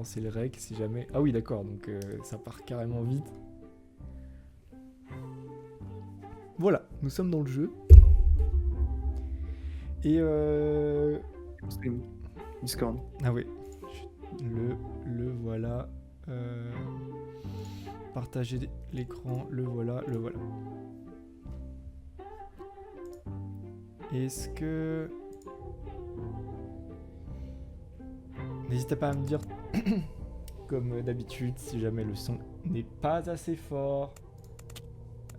C'est le rec si jamais... Ah oui d'accord, donc ça part carrément vite. Voilà, nous sommes dans le jeu. Et Stream. Discord. Ah oui. Le voilà. Partager l'écran, le voilà. Est-ce que... N'hésitez pas à me dire, comme d'habitude, si jamais le son n'est pas assez fort.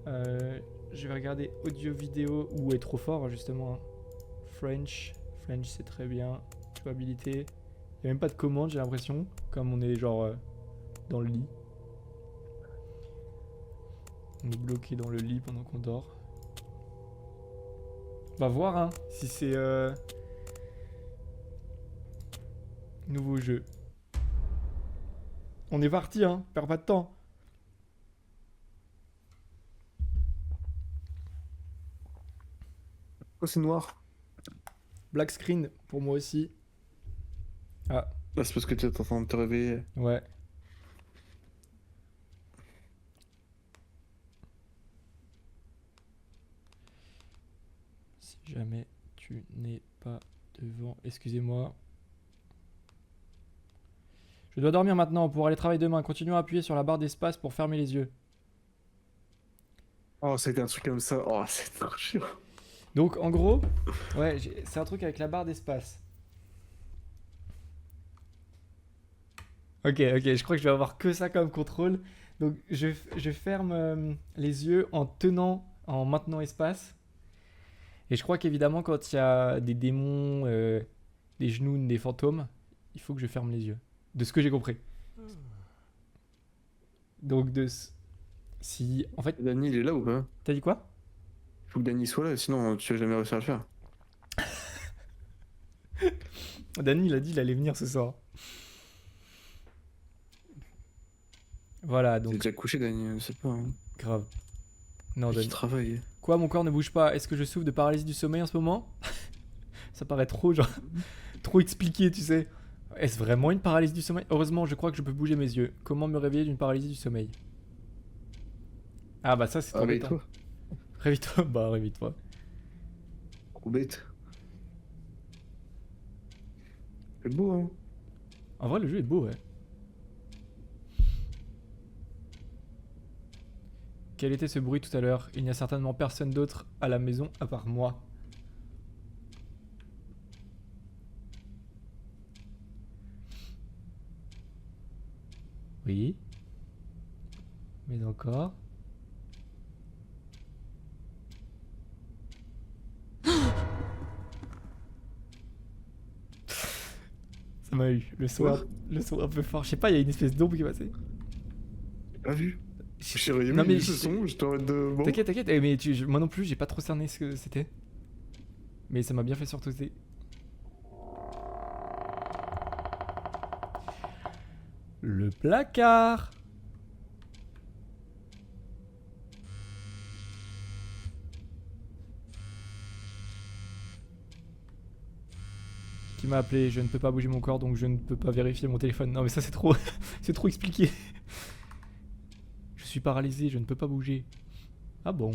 Je vais regarder audio-vidéo ou est trop fort, justement. French c'est très bien. Jouabilité. Il n'y a même pas de commande, j'ai l'impression. Comme on est genre dans le lit. On est bloqué dans le lit pendant qu'on dort. On va voir hein, si c'est nouveau jeu. On est parti hein, perds pas de temps. Oh, c'est noir. Black screen pour moi aussi. Ah. Là, c'est parce que tu es en train de te réveiller. Ouais. Si jamais tu n'es pas devant... Excusez-moi. Je dois dormir maintenant pour aller travailler demain. Continuons à appuyer sur la barre d'espace pour fermer les yeux. Oh, c'était un truc comme ça. Oh, c'est trop chiant. Donc en gros, ouais, c'est un truc avec la barre d'espace. Ok, je crois que je vais avoir que ça comme contrôle. Donc je ferme les yeux en maintenant espace. Et je crois qu'évidemment quand il y a des démons, des genoux, des fantômes, il faut que je ferme les yeux. De ce que j'ai compris. Donc si... En fait... Danny, il est là ou pas? T'as dit quoi? Il faut que Danny soit là, sinon tu vas jamais réussir à le faire. Danny, il a dit qu'il allait venir ce soir. Voilà, Il est donc... déjà couché, Danny, je sais pas. Hein. Grave. Non, Il Danny. travaille. Quoi, mon corps ne bouge pas? Est-ce que je souffre de paralysie du sommeil en ce moment? Ça paraît trop, genre... trop expliqué, tu sais. Est-ce vraiment une paralysie du sommeil? Heureusement, je crois que je peux bouger mes yeux. Comment me réveiller d'une paralysie du sommeil? Ah bah ça, c'est embêtant. Réveille-toi. Réveille-toi. Bah, réveille-toi. Trop bête. C'est beau, hein. En vrai, le jeu est beau, ouais. Quel était ce bruit tout à l'heure? Il n'y a certainement personne d'autre à la maison à part moi. Oui. Mais encore. Ça m'a eu. Le son un peu fort. Je sais pas, il y a une espèce d'ombre qui est passée. J'ai pas vu. J'ai Non, mais ce son, je t'arrête de... Bon. T'inquiète, mais moi non plus, j'ai pas trop cerné ce que c'était. Mais ça m'a bien fait surtout. Le placard. Qui m'a appelé? Je ne peux pas bouger mon corps, donc je ne peux pas vérifier mon téléphone. Non mais ça c'est trop... c'est trop expliqué. Je suis paralysé, je ne peux pas bouger. Ah bon?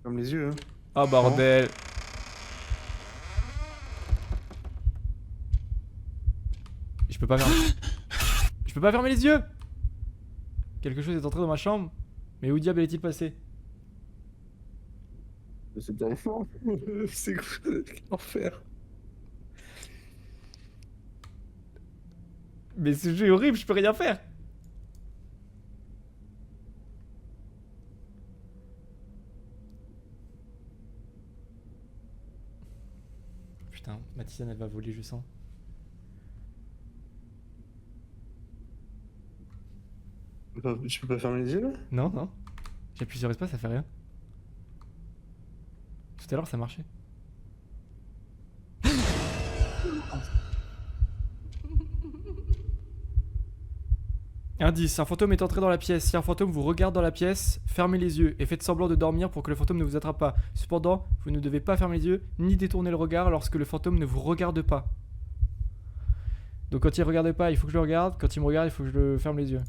Comme les yeux, hein. Ah bordel. Je peux pas fermer... Je peux pas fermer les yeux. Quelque chose est entré dans ma chambre. Mais où diable est-il passé? C'est bien fort. C'est l'enfer. Mais ce jeu est horrible, je peux rien faire. Putain, ma tisane elle va voler, je sens. Je peux pas fermer les yeux là? Non. J'appuie sur espace, ça fait rien. Tout à l'heure ça marchait. Indice, un fantôme est entré dans la pièce. Si un fantôme vous regarde dans la pièce, fermez les yeux et faites semblant de dormir pour que le fantôme ne vous attrape pas. Cependant, vous ne devez pas fermer les yeux ni détourner le regard lorsque le fantôme ne vous regarde pas. Donc quand il ne regarde pas, il faut que je le regarde. Quand il me regarde, il faut que je le ferme les yeux.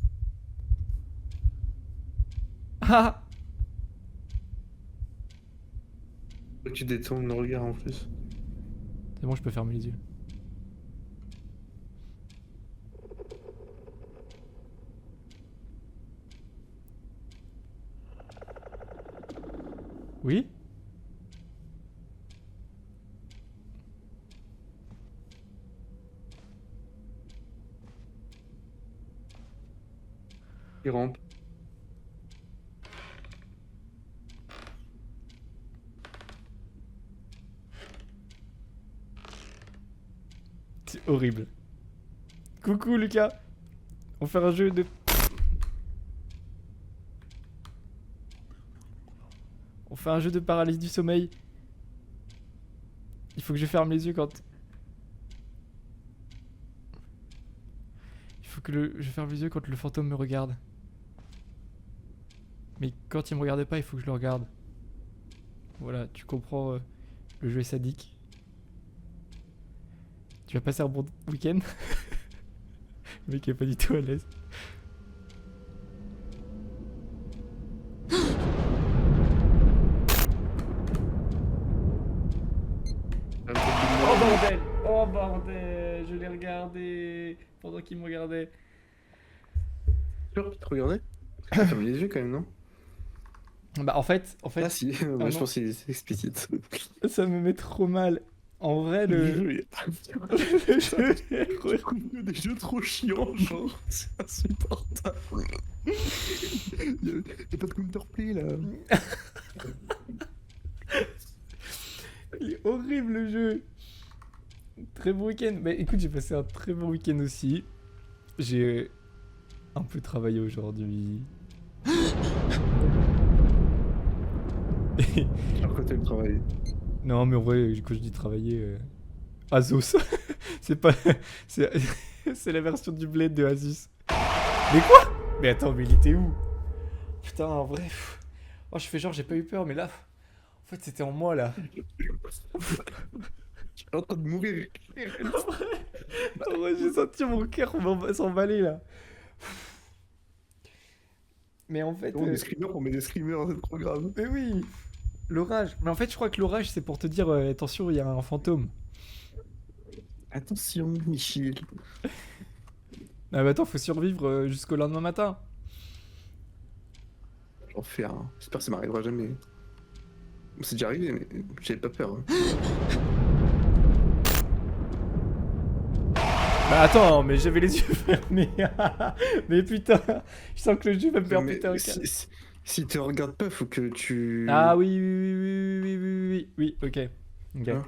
Ah! Faut que tu détournes le regard en plus. C'est bon, je peux fermer les yeux. Oui? Il rampe. C'est horrible. Coucou Lucas. On fait un jeu de... On fait un jeu de paralysie du sommeil. Il faut que je ferme les yeux quand... Il faut que je ferme les yeux quand le fantôme me regarde. Mais quand il me regarde pas, il faut que je le regarde. Voilà, tu comprends, le jeu est sadique. Tu vas passer un bon week-end? Le mec est pas du tout à l'aise. Oh bordel! Oh bordel! Je l'ai regardé pendant qu'il me regardait. Sûr qu'il te regardait? Ferme les yeux quand même, non? Bah en fait... Ah si, moi je non. pense qu'il est explicite. Ça me met trop mal. En vrai, le jeu est Des jeux trop chiants, genre, c'est insupportable. Y'a pas de counterplay là. Il est horrible le jeu. Très bon week-end. Bah écoute, j'ai passé un très bon week-end aussi. J'ai un peu travaillé aujourd'hui. À côté le travail. Non mais en vrai, quand je dis travailler... Asos. C'est pas... C'est la version du bled de Asus. Mais quoi? Mais attends, mais il était où? Putain, en vrai... Oh, je fais genre, j'ai pas eu peur, mais là... En fait, c'était en moi, là. Je suis en train de mourir. En vrai, j'ai senti mon cœur s'emballer, là. Mais en fait... Des screamers, on met des screamers, c'est trop grave. Mais oui! L'orage. Mais en fait, je crois que l'orage, c'est pour te dire attention, il y a un fantôme. Attention, Michel. Ah bah attends, faut survivre jusqu'au lendemain matin. J'en fais un. J'espère que ça m'arrivera jamais. C'est déjà arrivé, mais j'avais pas peur. Hein. Bah attends, mais j'avais les yeux fermés. Mais putain, je sens que le jeu va me faire péter un câble. Si te regardes pas, faut que tu... Ah oui, oui, ok. Ok. Hein?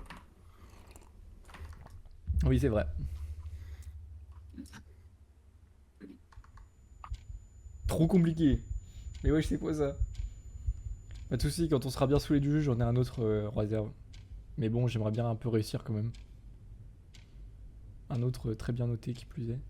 Oui, c'est vrai. Trop compliqué. Mais ouais, je sais quoi ça. Pas de soucis, quand on sera bien sous les du jeu, j'en ai un autre réserve. Mais bon, j'aimerais bien un peu réussir quand même. Un autre très bien noté qui plus est.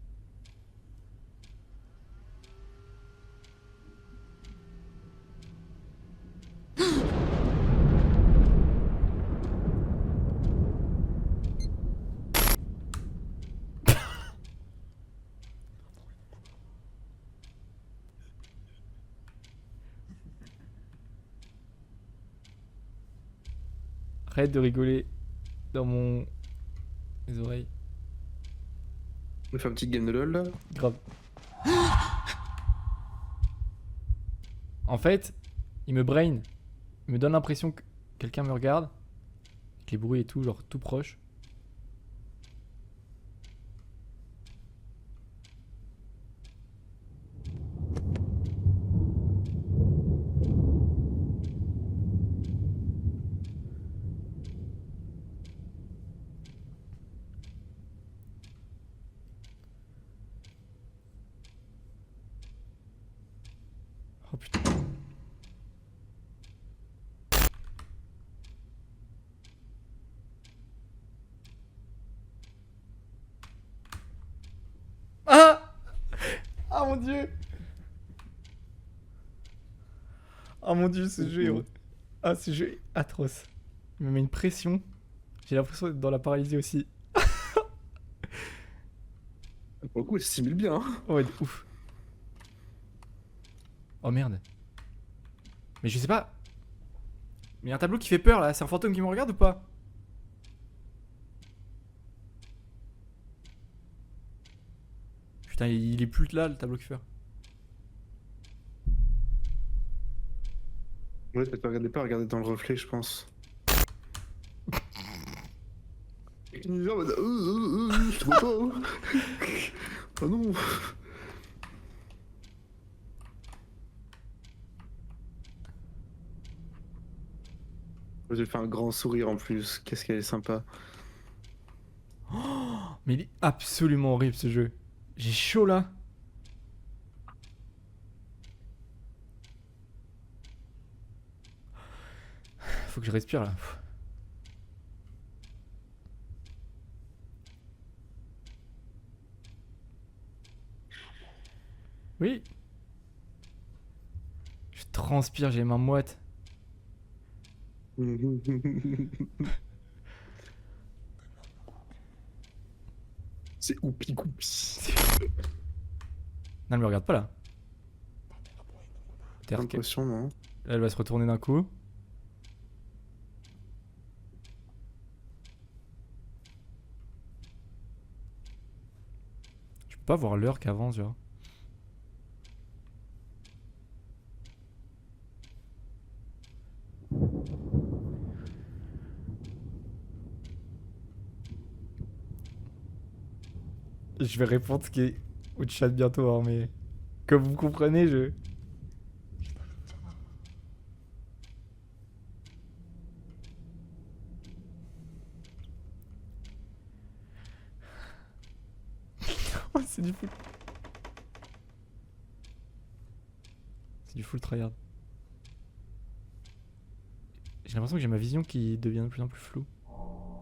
Arrête de rigoler dans mes oreilles. On fait un petit game de LoL là. Grave. En fait, il me brain. Il me donne l'impression que quelqu'un me regarde. Avec les bruits et tout, genre tout proche. Oh putain. Ah! Ah Oh mon dieu. Oh mon dieu, ce jeu est... Ah, ce jeu est atroce. Il me met une pression. J'ai l'impression d'être dans la paralysie aussi. Pour le coup, il se simule bien. Hein. Ouais, de ouf. Oh merde. Mais je sais pas. Mais il y a un tableau qui fait peur là. C'est un fantôme qui me regarde ou pas? Putain, il est plus là le tableau qui fait peur. Ouais, peut-être pas regarder dans le reflet, je pense. Il est genre en mode, je te vois pas. Hein. Oh non. J'ai fait un grand sourire en plus. Qu'est-ce qu'elle est sympa. Mais il est absolument horrible ce jeu. J'ai chaud là. Faut que je respire là. Oui. Je transpire, j'ai les mains moites. C'est oupi coupi. Non, elle me regarde pas là. J'ai l'impression, non? Là, elle va se retourner d'un coup. Je peux pas voir l'heure qu'avance, genre. Je vais répondre ce qui est au chat bientôt, hein, mais comme vous comprenez, je... Oh, c'est du full. C'est du full tryhard. J'ai l'impression que j'ai ma vision qui devient de plus en plus floue. Oh.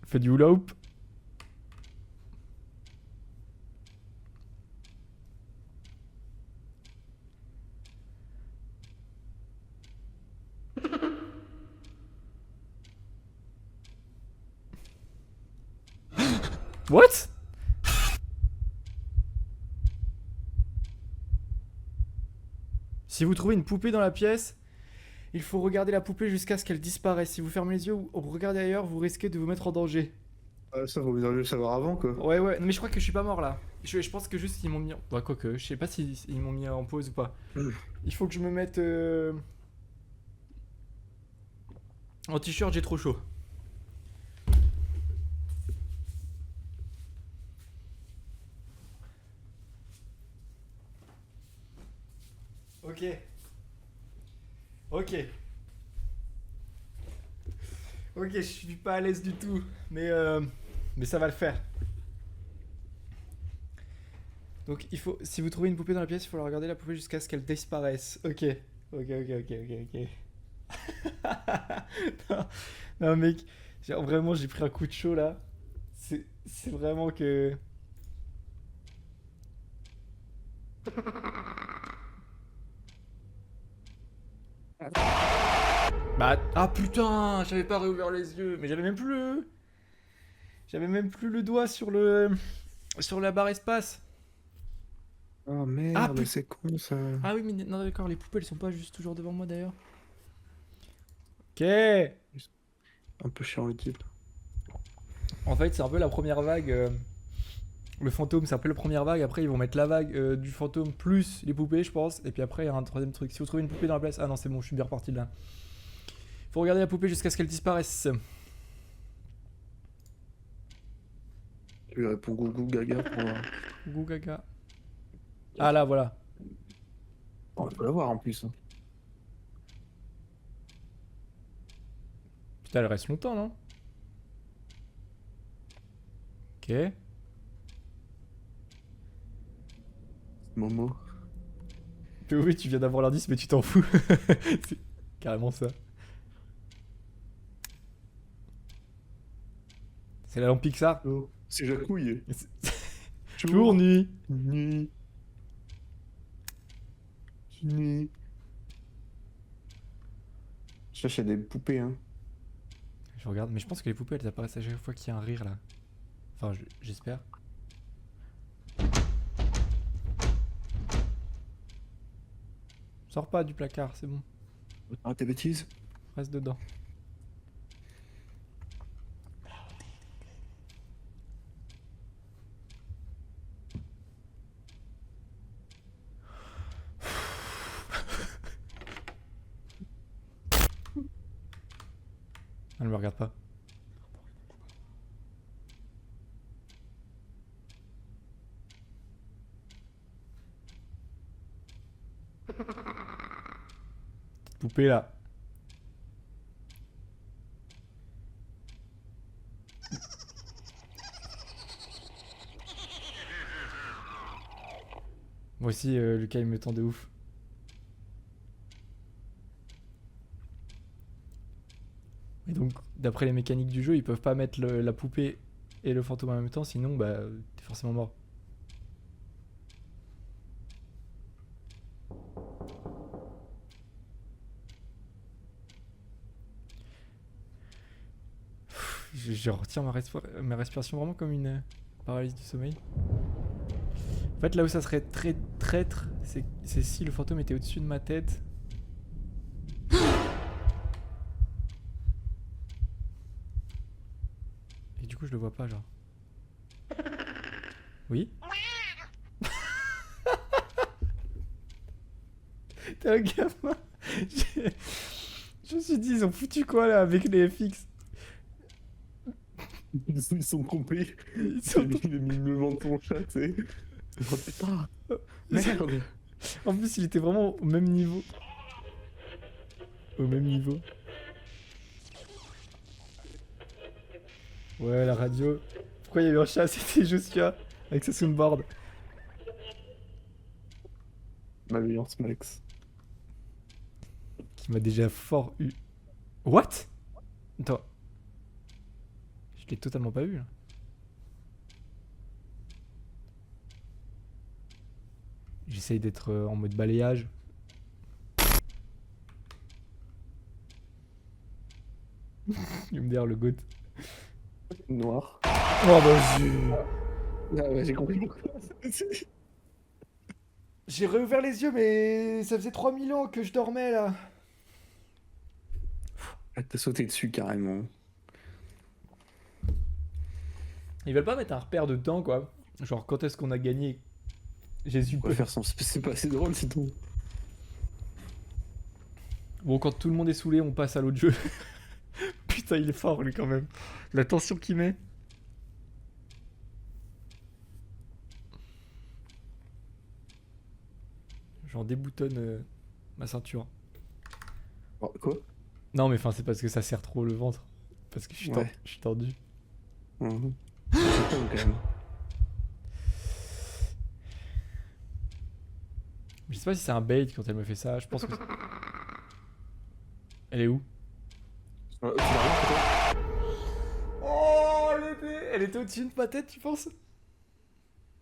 Fais du hula hoop. What? Si vous trouvez une poupée dans la pièce, il faut regarder la poupée jusqu'à ce qu'elle disparaisse. Si vous fermez les yeux ou regardez ailleurs, vous risquez de vous mettre en danger. Ça, vaut mieux le savoir avant, quoi. Ouais, ouais, mais je crois que je suis pas mort là. Je pense que juste ils m'ont mis. Ouais, quoique, je sais pas si ils m'ont mis en pause ou pas. Il faut que je me mette. En t-shirt, j'ai trop chaud. Ok. Ok. Ok, je suis pas à l'aise du tout. Mais ça va le faire. Donc il faut. Si vous trouvez une poupée dans la pièce, il faut la regarder la poupée jusqu'à ce qu'elle disparaisse. Ok. Ok, ok, ok, ok, ok. non, non, mec. Genre, vraiment, j'ai pris un coup de chaud là. C'est vraiment que. Bah. Ah putain, j'avais pas réouvert les yeux. Mais j'avais même plus le. J'avais même plus le doigt sur le. Sur la barre espace. Oh Ah, merde, c'est con ça. Ah oui, mais non, d'accord, les poupées elles sont pas juste toujours devant moi d'ailleurs. Ok. Un peu chiant le type. En fait, c'est un peu la première vague. Le fantôme, c'est un peu la première vague. Après, ils vont mettre la vague du fantôme plus les poupées, je pense. Et puis après, il y a un troisième truc. Si vous trouvez une poupée dans la place. Ah non, c'est bon, je suis bien reparti de là. Faut regarder la poupée jusqu'à ce qu'elle disparaisse. Tu lui réponds gougou gaga pour. Gou gaga. Ah là, voilà. On peut l'avoir en plus. Hein. Putain, elle reste longtemps, non? Ok. Momo. Que oui, tu viens d'avoir l'indice, mais tu t'en fous. C'est carrément ça. C'est la lampe Pixar. Oh, c'est Jacouille. Jour, nuit. Nuit. Nuit. Je cherche des poupées, hein. Je regarde, mais je pense que les poupées elles apparaissent à chaque fois qu'il y a un rire là. Enfin, j'espère. Sors pas du placard, c'est bon. Ah, tes bêtises. Reste dedans. Elle me regarde pas. Petite poupée là. Moi aussi, Lucas il me tend de ouf. Et donc, d'après les mécaniques du jeu, ils peuvent pas mettre la poupée et le fantôme en même temps, sinon bah t'es forcément mort. Je retiens ma respiration vraiment comme une paralysie du sommeil. En fait, là où ça serait très traître, c'est si le fantôme était au-dessus de ma tête. Et du coup, je le vois pas, genre. Oui. T'es un gamin. Je me suis dit, ils ont foutu quoi là avec les FX? Ils sont trompés. Ils sont Il a mis le menton au chat, tu sais. Oh putain. Merde. En plus, il était vraiment au même niveau. Au même niveau. Ouais, la radio. Pourquoi il y a eu un chat? C'était Joshua avec sa soundboard. Malveillance, Max. Qui m'a déjà fort eu. What? Attends. Je l'ai totalement pas vu là. J'essaye d'être en mode balayage. Il me dire le goat. Noir. Oh bah j'ai... Ah ouais, j'ai compris pourquoi. J'ai réouvert les yeux mais ça faisait 3000 ans que je dormais là. Ah, t'as sauté dessus carrément. Ils veulent pas mettre un repère de temps quoi. Genre quand est-ce qu'on a gagné Jésus On va faire sans. C'est pas assez drôle, c'est tout. Bon, quand tout le monde est saoulé, on passe à l'autre jeu. Putain, il est fort lui quand même. La tension qu'il met. J'en déboutonne ma ceinture. Oh, quoi? Non, mais enfin, c'est parce que ça serre trop le ventre. Parce que Ouais. je suis tendu. Mhm. C'est pas quand même. Je sais pas si c'est un bait quand elle me fait ça. Je pense que. Elle est où? Tu l'as vu, Oh, elle était au-dessus de ma tête, tu penses?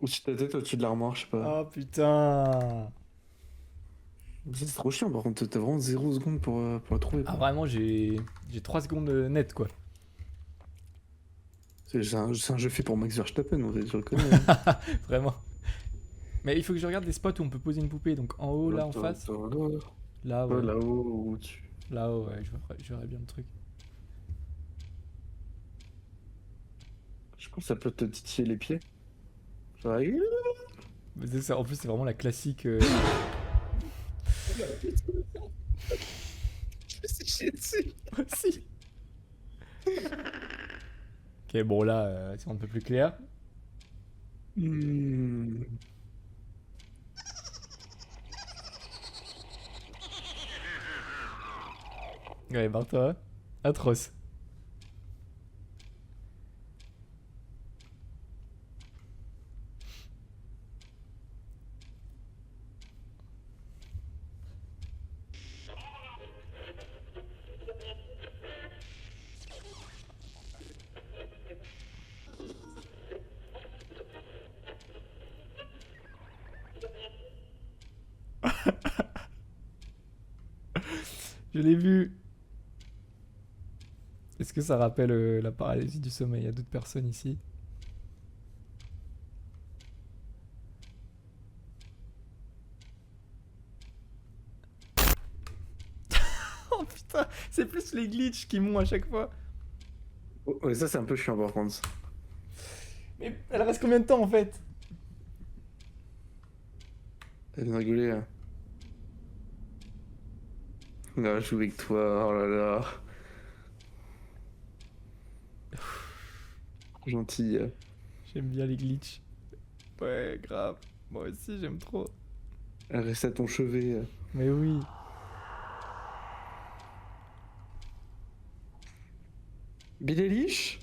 au-dessus de ta tête, au-dessus de l'armoire, je sais pas. Oh putain. Ça, c'est trop chiant, par contre, t'as vraiment 0 secondes pour la trouver. Ah, vraiment, j'ai 3 secondes net quoi. C'est un jeu fait pour Max Verstappen, en fait, je le connais. Hein. Vraiment. Mais il faut que je regarde des spots où on peut poser une poupée. Donc en haut, là en face. Là, ouais. Là-haut, ou au-dessus. Là-haut, ouais, je verrai bien le truc. Je pense que ça peut te titiller les pieds. Genre, Mais c'est ça, en plus, c'est vraiment la classique. Je me suis chié dessus. Si. Ok, bon, là, c'est un peu plus clair. Hmm. Ouais, barre-toi. Atroce. Je l'ai vu. Est-ce que ça rappelle la paralysie du sommeil? Il y a d'autres personnes ici. Oh putain, c'est plus les glitches qui m'ont à chaque fois. Oh, ouais, ça c'est un peu chiant par contre. Mais elle reste combien de temps en fait? Elle vient de rigoler là. Non, je joue avec toi, oh là là. Gentil. J'aime bien les glitches. Ouais, grave. Moi aussi, j'aime trop. Elle reste à ton chevet. Mais oui. Billy Eilish.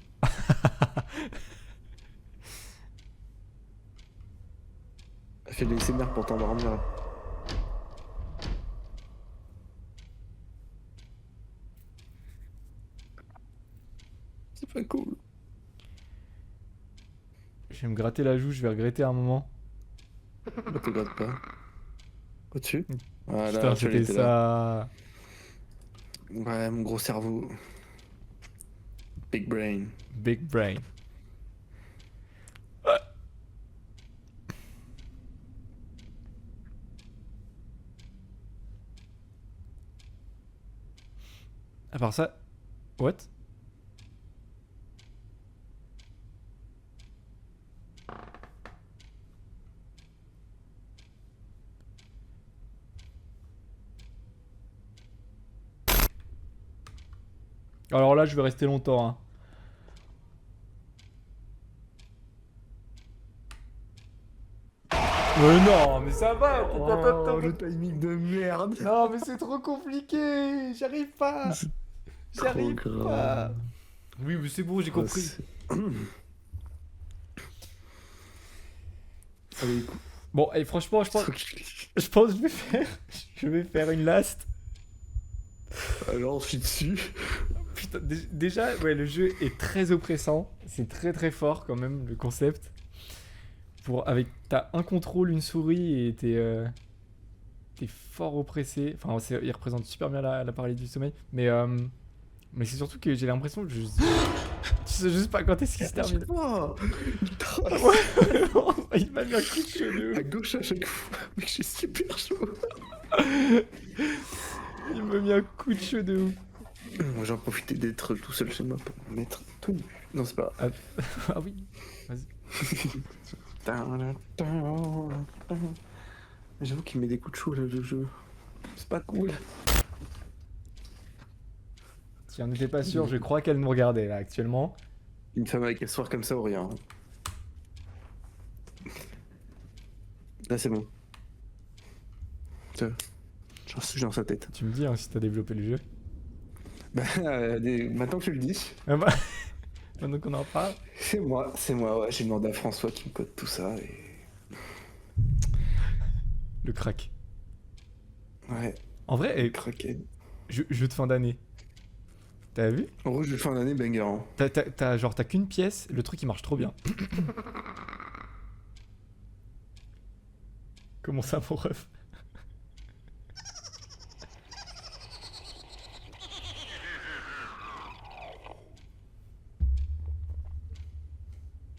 Elle fait des SMR pour t'endormir. C'est pas cool. Je vais me gratter la joue, je vais regretter un moment. Bah, te gratte pas. Au-dessus. Voilà, Putain, celui-là c'était était là. ça. Ouais, mon gros cerveau. Big brain. Big brain. À part ça, what? Alors là, je vais rester longtemps. Hein. Non, mais ça va. Oh, le timing de merde. Non, mais c'est trop compliqué. J'arrive pas. J'arrive trop pas. grave. Oui, mais c'est bon, j'ai compris. Allez, écoute. Bon, et franchement, je pense que je vais faire une last. Alors, je suis dessus. Putain, déjà, ouais, le jeu est très oppressant. C'est très très fort quand même le concept. T'as un contrôle, une souris et t'es fort oppressé. Enfin, il représente super bien la paralysie du sommeil. Mais c'est surtout que j'ai l'impression que je sais juste pas quand est-ce qu'il se termine. Oh, Il m'a mis un coup de cheveux. à gauche à chaque fois. Mais j'ai super chaud. Il m'a mis un coup de cheveux de ouf. Moi, j'en profitais d'être tout seul chez moi pour me mettre tout nu. Non, c'est pas grave. Ah oui, vas-y. J'avoue qu'il met des coups de chaud là, le jeu. C'est pas cool. Si on n'était pas sûr, je crois qu'elle nous regardait là actuellement. Une femme avec un soir comme ça ou rien. Là, c'est bon. J'en suis dans sa tête. Tu me dis hein, si t'as développé le jeu. Bah, maintenant que tu le dis, Ah bah, maintenant qu'on en parle. c'est moi, ouais. J'ai demandé à François qui me code tout ça et. Le crack. Ouais, En vrai, croquet. jeu de fin d'année. T'as vu? En gros, je vais fin d'année banger. Hein. T'as qu'une pièce, le truc il marche trop bien. Comment ça, mon ref?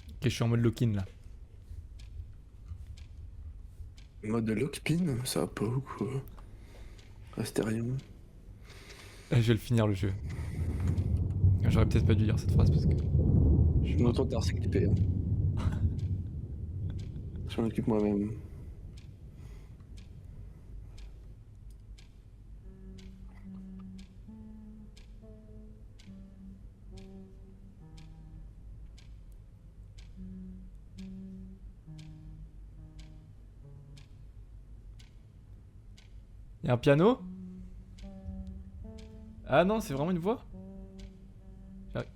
Ok, je suis en mode lock-in là. Mode lockpin, ça va pas ou quoi? Astérion. Je vais le finir le jeu. J'aurais peut-être pas dû dire cette phrase parce que. Je m'entends tard, c'est clippé. Hein. Je m'en occupe moi-même. Y'a un piano? Ah non, c'est vraiment une voix? J'arrive.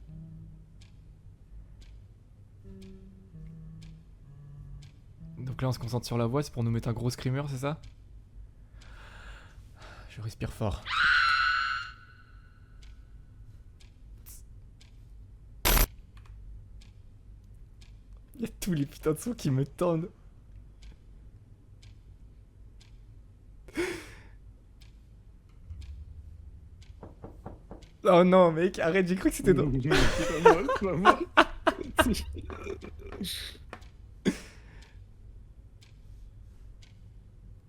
Donc là on se concentre sur la voix, c'est pour nous mettre un gros screamer, c'est ça? Je respire fort. Il y a tous les putains de sons qui me tendent. Oh non, mec, arrête, j'ai cru que c'était dans... C'est pas moi, c'est pas moi.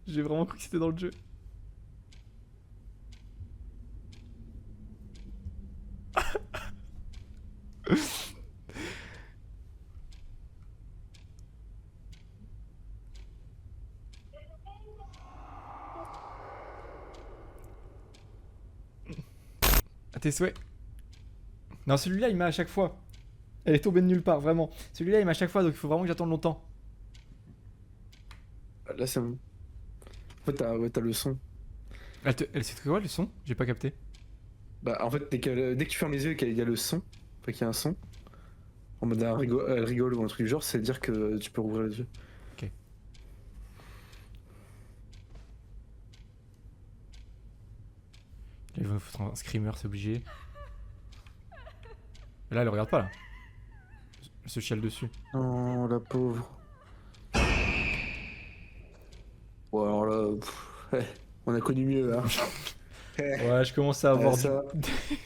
J'ai vraiment cru que c'était dans le jeu. À tes souhaits. Non, celui-là, il m'a à chaque fois. Elle est tombée de nulle part, vraiment. Celui-là, il m'a à chaque fois, donc il faut vraiment que j'attende longtemps. Là, c'est bon. En fait, t'as le son. Elle sait quoi, le son? J'ai pas capté. Bah, en fait, dès que tu fermes les yeux et qu'il y a le son, enfin qu'il y a un son, en mode elle rigole ou un truc du genre, c'est dire que tu peux rouvrir les yeux. Ok. Il va me foutre un screamer, c'est obligé. Là, elle regarde pas, là. Elle se chiale dessus. Oh, la pauvre. Bon, alors là, on a connu mieux, hein. Ouais, je commence à avoir ça,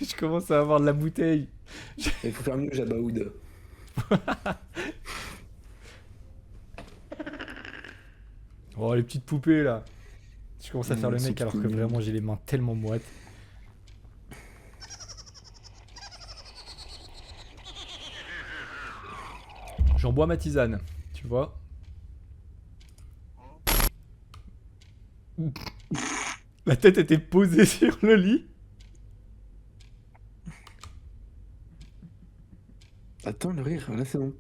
je commence à avoir de la bouteille. il faut faire mieux, Jabaoud. Oh, les petites poupées, là. Je commence à faire le Elles sont mec alors toutes que mignonnes. vraiment j'ai les mains tellement moites. J'en bois ma tisane, tu vois. La tête était posée sur le lit. Attends, le rire, là c'est bon.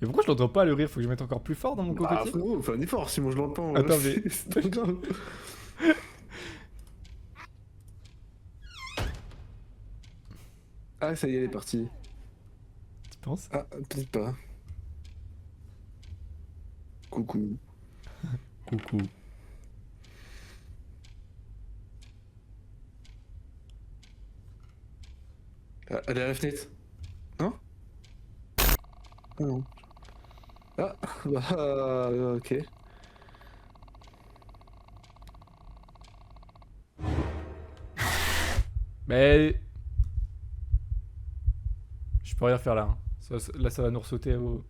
Et pourquoi je l'entends pas le rire? Faut que je mette encore plus fort dans mon Bah cocotier. frérot, fais un effort, sinon je l'entends. Attends, mais- C'est trop grave. Ah, ça y est, elle est partie. Tu penses? Ah, peut-être pas. Coucou. Coucou. Ah, elle est à la fenêtre. Non? Ah non. Ah, bah, ok. Mais... Je peux rien faire là. Hein. Là, ça va nous ressauter au...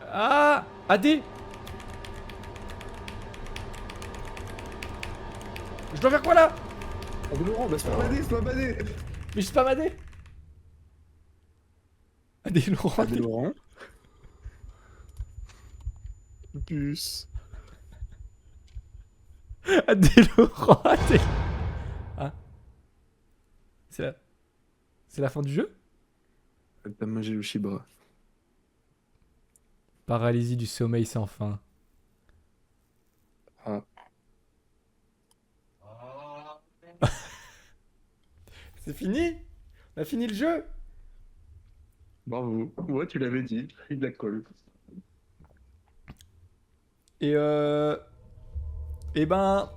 Ah, AD. Je dois faire quoi là? Ah, mais Laurent, bah c'est pas badé, c'est pas badé. Mais je suis pas AD. AD Laurent. Ah, mais Laurent. Puce. AD Laurent. AD. Ah. C'est la fin du jeu? T'as mangé le Shibra. Paralysie du sommeil sans fin. Ah. C'est fini? On a fini le jeu? Bravo. Ouais, tu l'avais dit. Il la colle. Et Eh ben...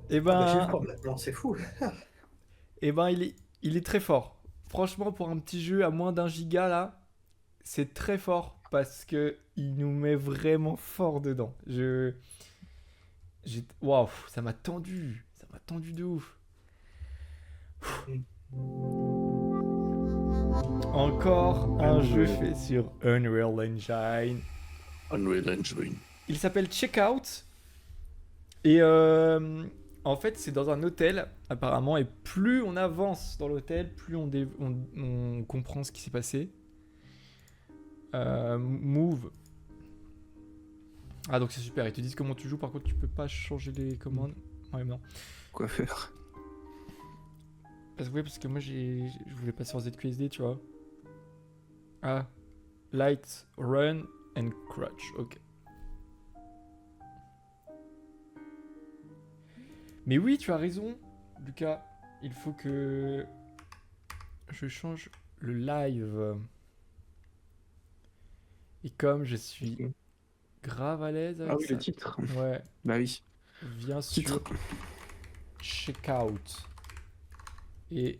Eh Ah bah j'ai le ben... droit maintenant, c'est fou. Eh ben, il est très fort. Franchement, pour un petit jeu à moins d'un giga, là, c'est très fort parce que il nous met vraiment fort dedans. Waouh, ça m'a tendu. Ça m'a tendu de ouf. Encore un jeu fait sur Unreal Engine. Unreal Engine. Il s'appelle Checkout. Et en fait, c'est dans un hôtel, apparemment. Et plus on avance dans l'hôtel, plus on comprend ce qui s'est passé. Move. Ah, donc c'est super. Ils te disent comment tu joues. Par contre, tu peux pas changer les commandes. Ouais, non. Quoi faire? Parce que moi, je voulais passer sur ZQSD, tu vois. Ah. Light, run and crouch. Ok. Mais oui, tu as raison, Lucas. Il faut que je change le live. Et comme je suis grave à l'aise avec Ah oui, ça. le titre. Ouais, Bah oui. viens Titre. sur Checkout. Et...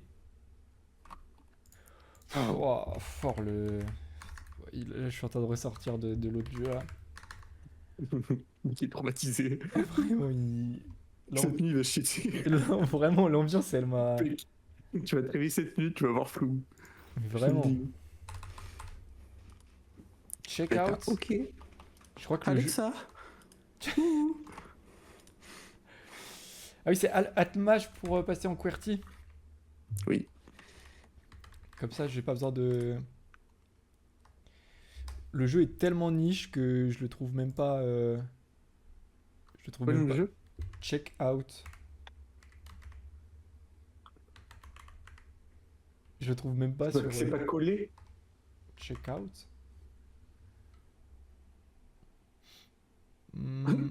Ah. Wow, fort le... Là, je suis en train de ressortir de l'autre jeu, là. Qui est traumatisé. Vraiment, il... Cette nuit, il va chier dessus. Vraiment, l'ambiance, elle m'a... Mec, tu vas te réveiller cette nuit, tu vas voir flou. Mais Je te le vraiment. dis. Check Et t'as, out. ok, Je crois que le jeu... Alexa. Ah oui, c'est Atmage pour passer en QWERTY. Oui. Comme ça, j'ai pas besoin de... Le jeu est tellement niche que je le trouve même pas... Je le trouve Quoi même le pas... jeu? Check out. Je le trouve même pas sur... C'est pas collé. Check out. Hmm,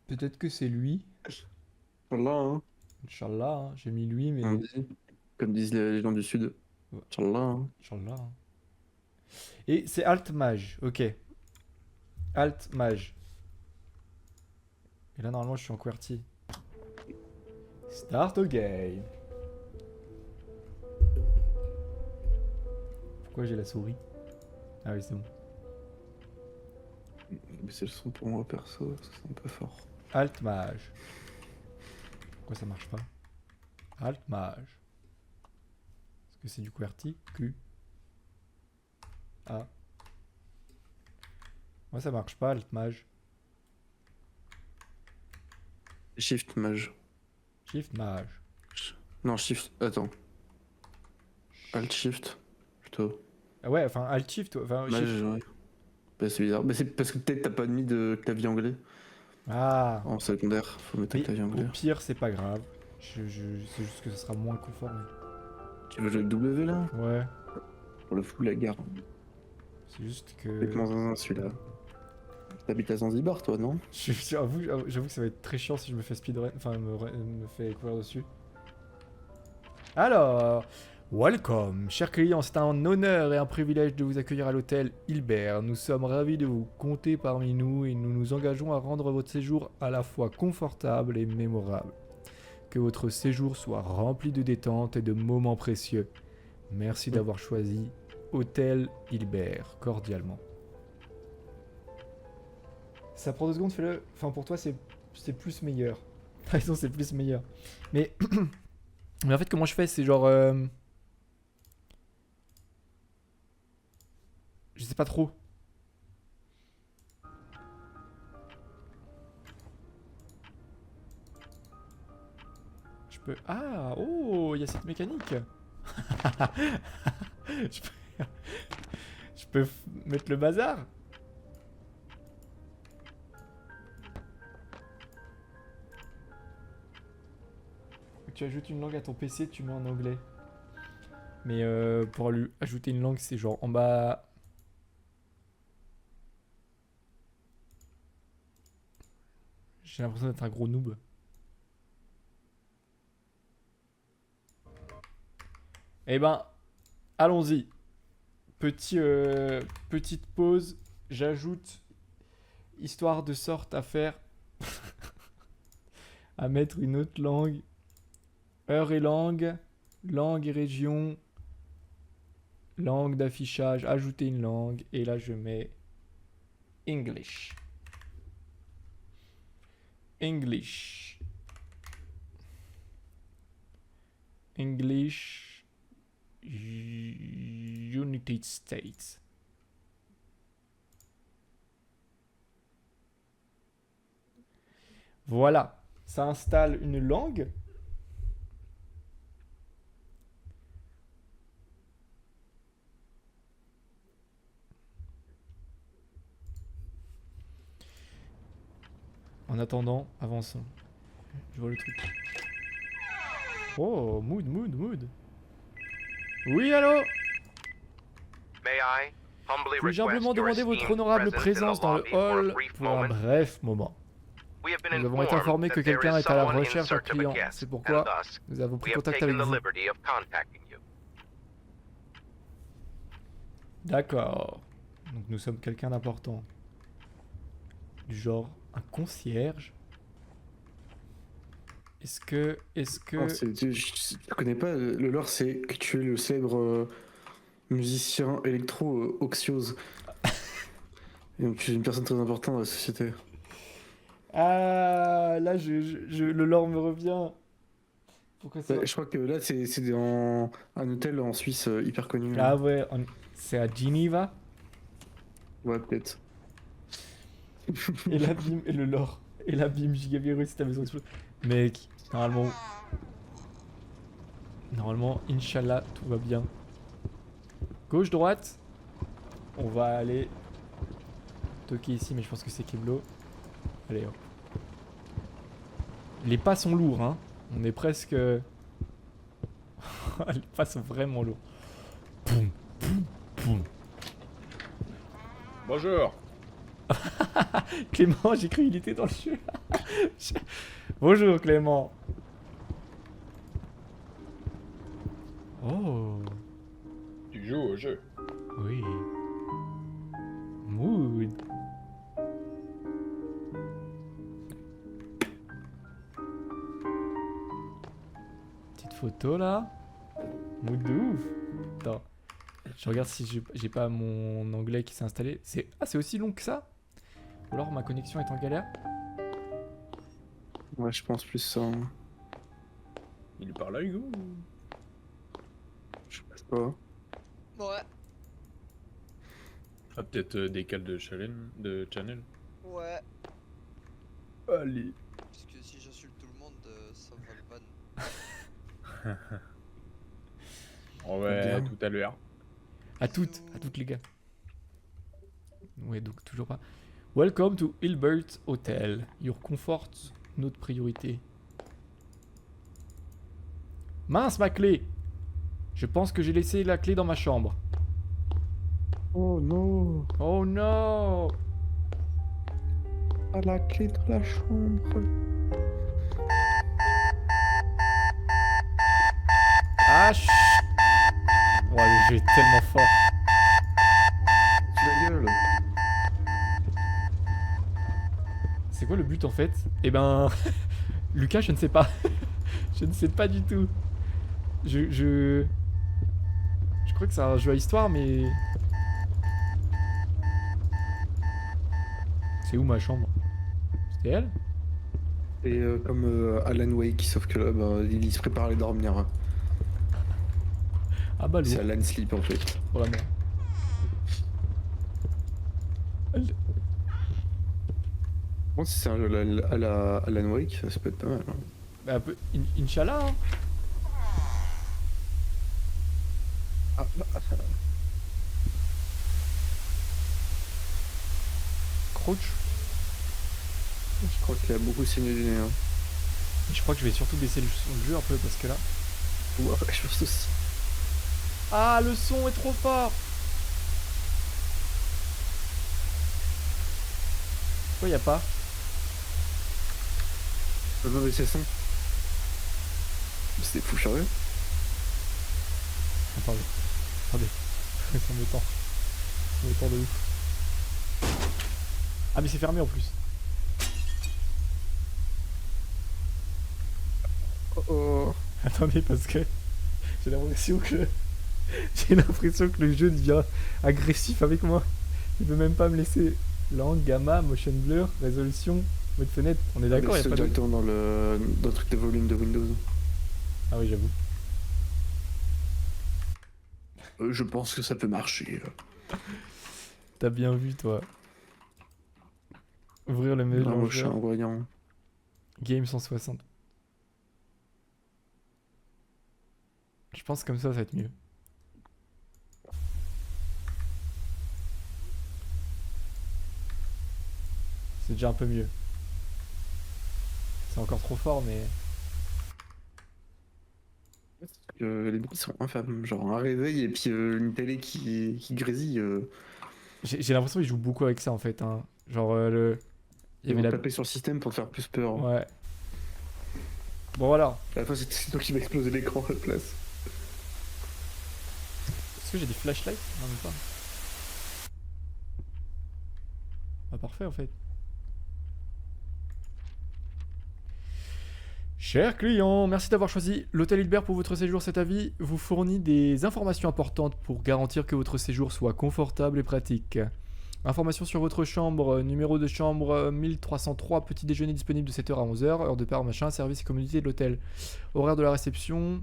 peut-être que c'est lui. Voilà, hein. Inch'Allah, hein, j'ai mis lui, mais... On dit. Comme disent les gens du Sud. Ouais. Inch'Allah, hein. Inch'Allah. Hein. Et c'est Alt Mage, ok. Alt Mage. Et là, normalement, je suis en QWERTY. Start a game. Pourquoi j'ai la souris? Ah oui, c'est bon. Mais c'est le son pour moi perso, parce que c'est un peu fort. Alt Mage. Pourquoi ça marche pas? Alt Mage. Est-ce que c'est du QWERTY? Q. A. Moi, ça marche pas, Alt Mage. Shift Mage. Shift Mage. Non, Shift. Attends. Alt Shift. Plutôt. Ah ouais, enfin, Alt Shift. Enfin, Mage, Shift. ouais. Bah, c'est bizarre. Bah, c'est parce que peut-être t'as pas mis de clavier anglais Ah. en secondaire. Faut mettre un Mais clavier au anglais. pire, c'est pas grave. C'est juste que ça sera moins confort. Tu veux jouer le W là? Ouais. Pour le fou, la gare. C'est juste que. Complètement zinzin celui-là. T'habites à Zanzibar, toi, non? J'avoue que ça va être très chiant si je me fais speedrun. Enfin, me fais courir dessus. Alors. Welcome, chers clients, c'est un honneur et un privilège de vous accueillir à l'hôtel Hilbert. Nous sommes ravis de vous compter parmi nous et nous nous engageons à rendre votre séjour à la fois confortable et mémorable. Que votre séjour soit rempli de détente et de moments précieux. Merci d'avoir choisi Hôtel Hilbert, cordialement. Ça prend 2 secondes, fais-le. Enfin, pour toi, c'est plus meilleur. T'as raison, c'est plus meilleur. Mais... Mais en fait, comment je fais? C'est genre... Je sais pas trop. Je peux... Ah, oh, il y a cette mécanique. je peux, je peux mettre le bazar. Tu ajoutes une langue à ton PC, tu mets en anglais. Mais pour lui ajouter une langue, c'est genre en bas... J'ai l'impression d'être un gros noob. Eh ben, allons-y. Petite pause. J'ajoute, histoire de sorte à faire... à mettre une autre langue. Heure et langue. Langue et région. Langue d'affichage. Ajouter une langue. Et là, je mets... English. English. English. United States. Voilà. Ça installe une langue. En attendant, avançons. Je vois le truc. Oh, mood. Oui, allô? Puis-je humblement demander votre honorable présence dans le hall pour un bref moment? Nous avons été informés que quelqu'un est à la recherche d'un client. C'est pourquoi nous avons pris contact avec vous. D'accord. Donc nous sommes quelqu'un d'important. Du genre un concierge. Est-ce que... Non, je connais pas. Le lore, c'est que tu es le célèbre musicien électro Oxios. Et donc tu es une personne très importante dans la société. Ah, là, le lore me revient. Pourquoi ça? Ouais, je crois que là, c'est dans un hôtel en Suisse hyper connu. Ah ouais, c'est à Geneva. Ouais, peut-être. Et là, bim, et le lore. Et là, bim, gigavirus, ta maison explose. Mec, normalement, Inch'Allah, tout va bien. Gauche, droite. On va aller toquer ici, mais je pense que c'est Keblo. Allez, hop. Les pas sont lourds, hein. On est presque... Les pas sont vraiment lourds. Poum, poum, poum. Bonjour. Clément, j'ai cru qu'il était dans le jeu. Bonjour Clément. Oh, Tu joues au jeu. oui. Mood. Petite photo là. Mood de ouf. Attends. Je regarde si j'ai pas mon anglais qui s'est installé. Ah, c'est aussi long que ça? Ou alors ma connexion est en galère? Ouais, je pense plus ça. Hein. Il parle à Hugo. Je sais pas. Ouais, Ah, peut-être des cales de channel. ouais. Allez. Parce que si j'insulte tout le monde, ça va le ban. Oh ouais, Bien. tout à l'heure. À toutes les gars. Ouais, donc toujours pas. Welcome to Hilbert Hotel. Your comfort, notre priorité. Mince, ma clé! Je pense que j'ai laissé la clé dans ma chambre. Oh non! Oh non! Ah, la clé dans la chambre! Ah, chut! Ouais, le jeu est tellement fort. Tu la gueule! C'est quoi le but en fait? Eh ben... Lucas, je ne sais pas. Je ne sais pas du tout. Je crois que c'est un jeu à histoire, mais... C'est où ma chambre? C'était elle? Et comme Alan Wake, sauf que là, bah, il se prépare à aller dormir. Hein. Ah bah C'est lourd. Alan Sleep en fait. Oh la merde. Bon, si c'est un jeu à la Alan Wake, ça peut être pas mal. Hein. Bah, Inch'Allah, hein. Ah, bah, Crouch. je crois qu'il a beaucoup saigné du nez. Hein. Je crois que je vais surtout baisser le son du jeu un peu parce que là... Ouais, je pense aussi. Ah, le son est trop fort. Pourquoi y a pas? Le mauvais c'est son. C'était fou furieux. Attendez. Ça me tend. Ça me tend de ouf. Ah mais c'est fermé en plus. Oh oh. Attendez parce que j'ai l'impression que le jeu devient agressif avec moi. Il veut même pas me laisser langue, gamma, motion blur, résolution, mode fenêtre. On est d'accord, C'est y a pas de... directement dans le truc de volume de Windows. Ah oui, j'avoue. Je pense que ça peut marcher. T'as bien vu toi. Ouvrir le Ah, moi je suis un mélangeur. voyant. Game 160. Je pense que comme ça va être mieux. C'est déjà un peu mieux. C'est encore trop fort, mais... Les bruits sont infâmes. Genre un réveil et puis une télé qui grésille. J'ai l'impression qu'il joue beaucoup avec ça en fait. Hein. Genre il y Ils avait vont la... taper sur le système pour te faire plus peur. Ouais. Bon voilà. À la fin, c'est toi qui vas exploser l'écran à la place. Est-ce que j'ai des flashlights? Non, même pas. Ah, parfait en fait. Chers clients, merci d'avoir choisi l'Hôtel Hilbert pour votre séjour. Cet avis vous fournit des informations importantes pour garantir que votre séjour soit confortable et pratique. Information sur votre chambre, numéro de chambre 1303, petit déjeuner disponible de 7h à 11h, heure de part, machin, service et commodité de l'hôtel. Horaire de la réception,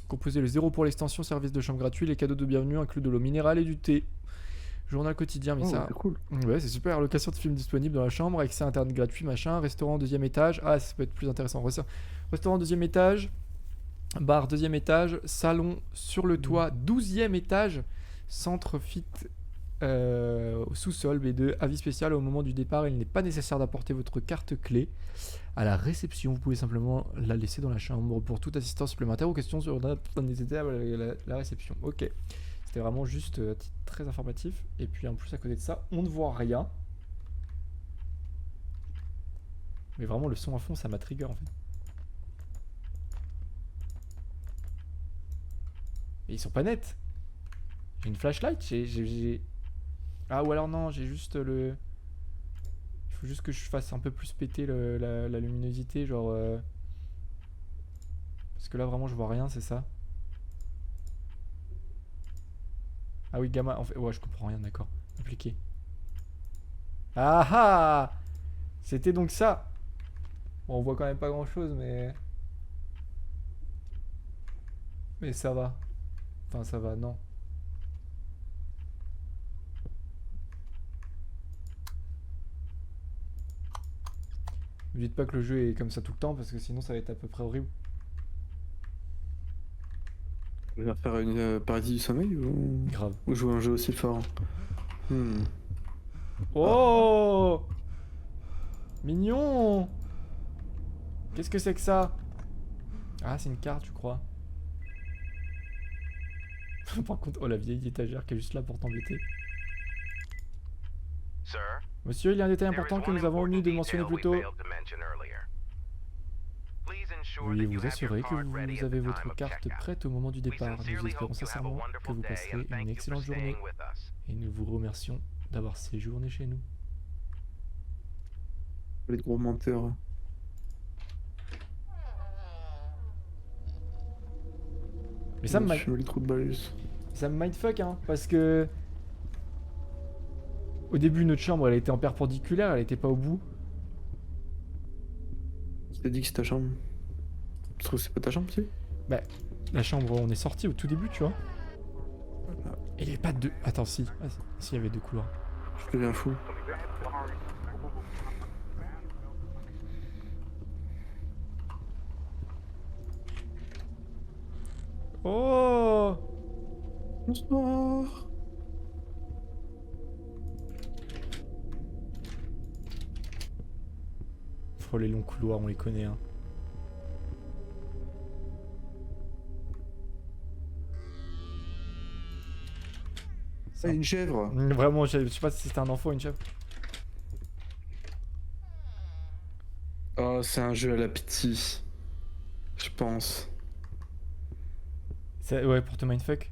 composez le 0 pour l'extension, service de chambre gratuit, les cadeaux de bienvenue incluent de l'eau minérale et du thé. Journal quotidien, mais Oh, ça... c'est cool. Ouais, c'est super, location de films disponible dans la chambre, accès internet gratuit, machin, restaurant deuxième étage, ah ça peut être plus intéressant, restaurant deuxième étage, bar deuxième étage, salon sur le toit, 12e étage, centre fit au sous-sol, B2, avis spécial, au moment du départ, il n'est pas nécessaire d'apporter votre carte clé à la réception, vous pouvez simplement la laisser dans la chambre pour toute assistance supplémentaire ou questions sur la réception. Ok, c'était vraiment juste à titre très informatif, et puis en plus à côté de ça, on ne voit rien. Mais vraiment le son à fond, ça m'a trigger en fait. Mais ils sont pas nets. J'ai une flashlight, j'ai... Ah ou alors non, j'ai juste le... Il faut juste que je fasse un peu plus péter la luminosité, genre... Parce que là vraiment je vois rien, c'est ça. Ah oui, gamma, en fait... Ouais, je comprends rien, d'accord. Appliqué. Ah ah! C'était donc ça. Bon, on voit quand même pas grand chose, mais... Mais ça va. Enfin, ça va, non. Ne dites pas que le jeu est comme ça tout le temps, parce que sinon ça va être à peu près horrible. Je vais faire une paradis du sommeil Grave. ou jouer un jeu aussi fort. Oh! Mignon! Qu'est-ce que c'est que ça? Ah, c'est une carte, je crois. Par contre, oh la vieille étagère qui est juste là pour t'embêter. Monsieur, il y a un détail important que nous avons omis de mentionner plus tôt. Veuillez vous assurer que vous avez votre carte prête au moment du départ. Nous espérons sincèrement que vous passerez une excellente journée. Et nous vous remercions d'avoir séjourné chez nous. Les gros menteurs. Mais ça me les trous de balus. Ça me mindfuck, hein, parce que... Au début, notre chambre, elle était en perpendiculaire, elle était pas au bout. Tu t'as dit que c'est ta chambre. Tu trouves que c'est pas ta chambre, si? Bah, la chambre, on est sorti au tout début, tu vois. Et il y avait pas de... Attends, si. Ah, si, il y avait deux couloirs. Je deviens fou. Oh! Bonsoir. Oh, les longs couloirs, on les connaît, hein. Ah, une chèvre. Vraiment, je sais pas si c'était un enfant ou une chèvre. Oh, c'est un jeu à la pitié. Je pense. Ouais, pour te mindfuck.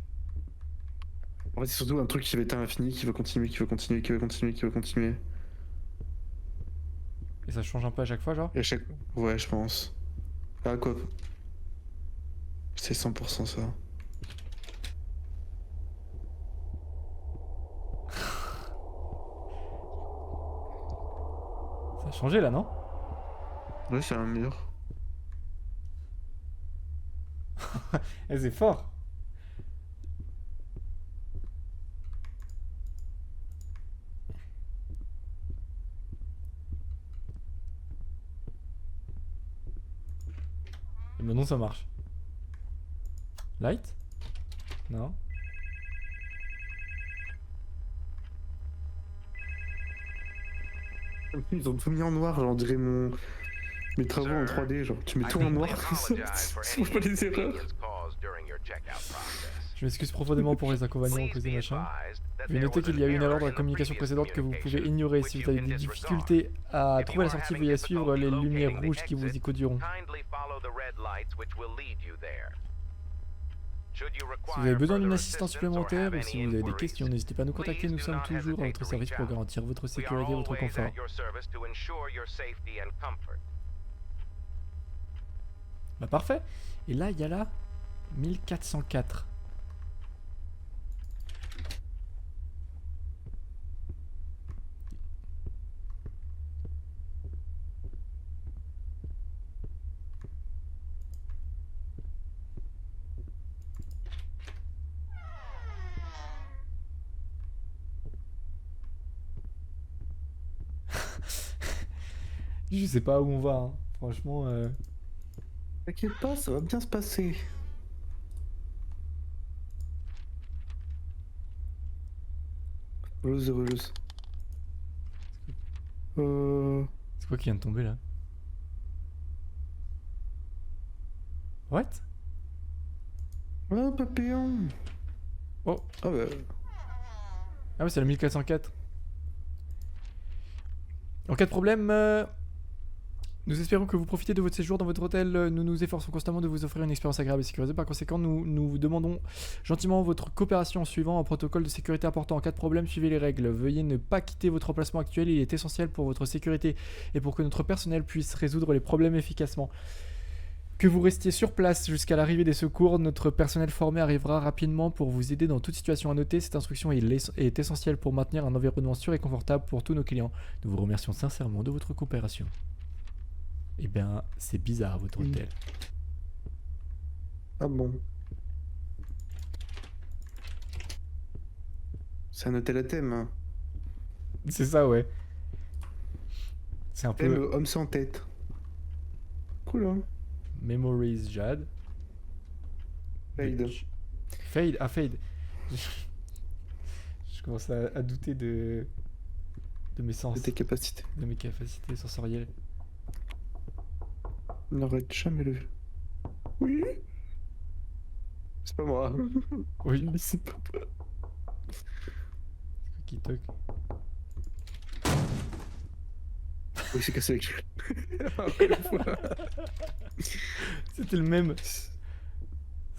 En fait, c'est surtout un truc qui va être à l'infini, qui va continuer, qui va continuer, qui va continuer, qui va continuer. Et ça change un peu à chaque fois, genre? Et à chaque... Ouais, je pense. Ah, quoi? C'est 100% ça. Ça a changé, là, non? Ouais, c'est un mur. Eh, c'est fort! Et maintenant ça marche. Light? Non? Ils ont tout mis en noir, genre on dirait mes travaux en 3D, genre tu mets tout en noir comme ça, ça change pas les erreurs. Je m'excuse profondément pour les inconvénients causés machin. Veuillez noter qu'il y a eu une erreur dans la communication précédente que vous pouvez ignorer. Si vous avez des difficultés à trouver la sortie, veuillez suivre les lumières rouges qui vous y conduiront. Si vous avez besoin d'une assistance supplémentaire ou si vous avez des questions, n'hésitez pas à nous contacter. Nous sommes toujours à votre service pour garantir votre sécurité et votre confort. Bah parfait. Et là, il y a là 1404. Je sais pas où on va, hein. Franchement. T'inquiète pas, ça va bien se passer. Heureuse, heureuse. C'est quoi qui vient de tomber là? What? Oh, papillon. Oh. Ah bah. Ah ouais, c'est la 1404. En cas de problème, nous espérons que vous profitez de votre séjour dans votre hôtel. Nous nous efforçons constamment de vous offrir une expérience agréable et sécurisée. Par conséquent, nous vous demandons gentiment votre coopération en suivant un protocole de sécurité important. En cas de problème, suivez les règles. Veuillez ne pas quitter votre emplacement actuel. Il est essentiel pour votre sécurité et pour que notre personnel puisse résoudre les problèmes efficacement. Que vous restiez sur place jusqu'à l'arrivée des secours. Notre personnel formé arrivera rapidement pour vous aider dans toute situation. À noter, cette instruction est essentielle pour maintenir un environnement sûr et confortable pour tous nos clients. Nous vous remercions sincèrement de votre coopération. Eh bien, c'est bizarre votre hôtel. Ah bon. C'est un hôtel à thème. Hein. C'est ça, ouais. C'est un Thème peu homme sans tête. Cool, hein. Memories Jade. Fade. Fade, ah Fade. Je commence à douter de mes sens, De tes capacités. de mes capacités sensorielles. On n'aurait jamais le vu. Oui. C'est pas moi. Oui, Mais c'est pas moi. qui toque. Oui, c'est cassé avec lui. Encore une fois. C'était le même.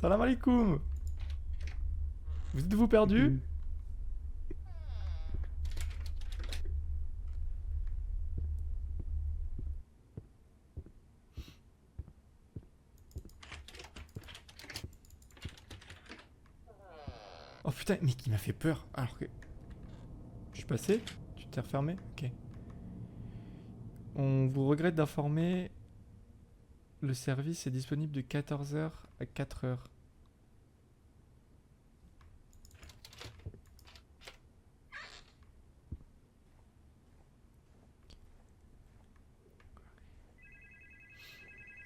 Salam alaikum. Vous êtes-vous perdu? Oh putain, mais qui m'a fait peur alors que... Je suis passé? Tu t'es refermé? Ok. On vous regrette d'informer... Le service est disponible de 14h à 4h.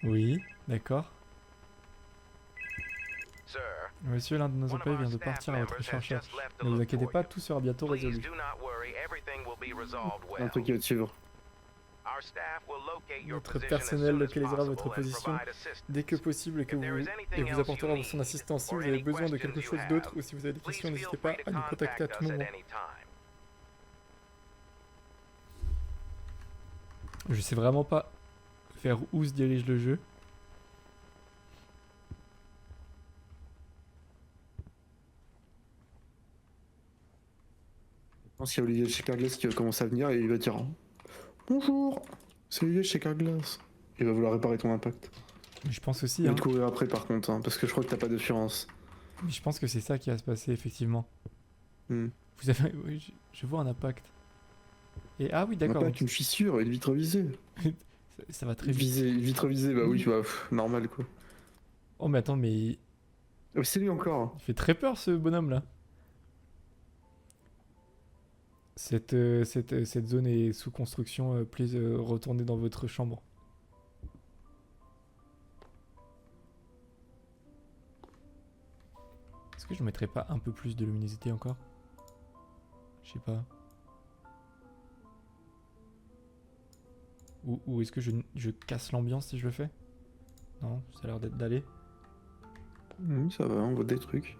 Oui, d'accord. Monsieur, l'un de nos employés vient de partir à votre recherche. Ne vous inquiétez pas, tout sera bientôt résolu. Un truc qui va te suivre. Notre personnel localisera votre position dès que possible et vous apportera son assistance. Si vous avez besoin de quelque chose d'autre ou si vous avez des questions, n'hésitez pas à nous contacter à tout moment. Je sais vraiment pas vers où se dirige le jeu. Je pense qu'il y a Olivier de chez Carglass qui va commencer à venir et il va dire bonjour, c'est Olivier de chez Carglass. Il va vouloir réparer ton impact. Mais je pense aussi, Il va hein. te courir après par contre, hein, parce que je crois que t'as pas d'assurance. Mais je pense que c'est ça qui va se passer, effectivement. Hmm. Vous avez... Oui, je vois un impact. Et ah oui, d'accord. Impact, une fissure et une vitre visée. Ça va très vite. Une vitre visée, bah oui, bah, normal quoi. Oh mais attends, mais il Oh, c'est lui encore. fait très peur ce bonhomme là. Cette zone est sous construction, please retournez dans votre chambre. Est-ce que je mettrais pas un peu plus de luminosité encore? Je sais pas. Ou est-ce que je casse l'ambiance si je le fais? Non, ça a l'air d'aller. Ça va, on voit des trucs.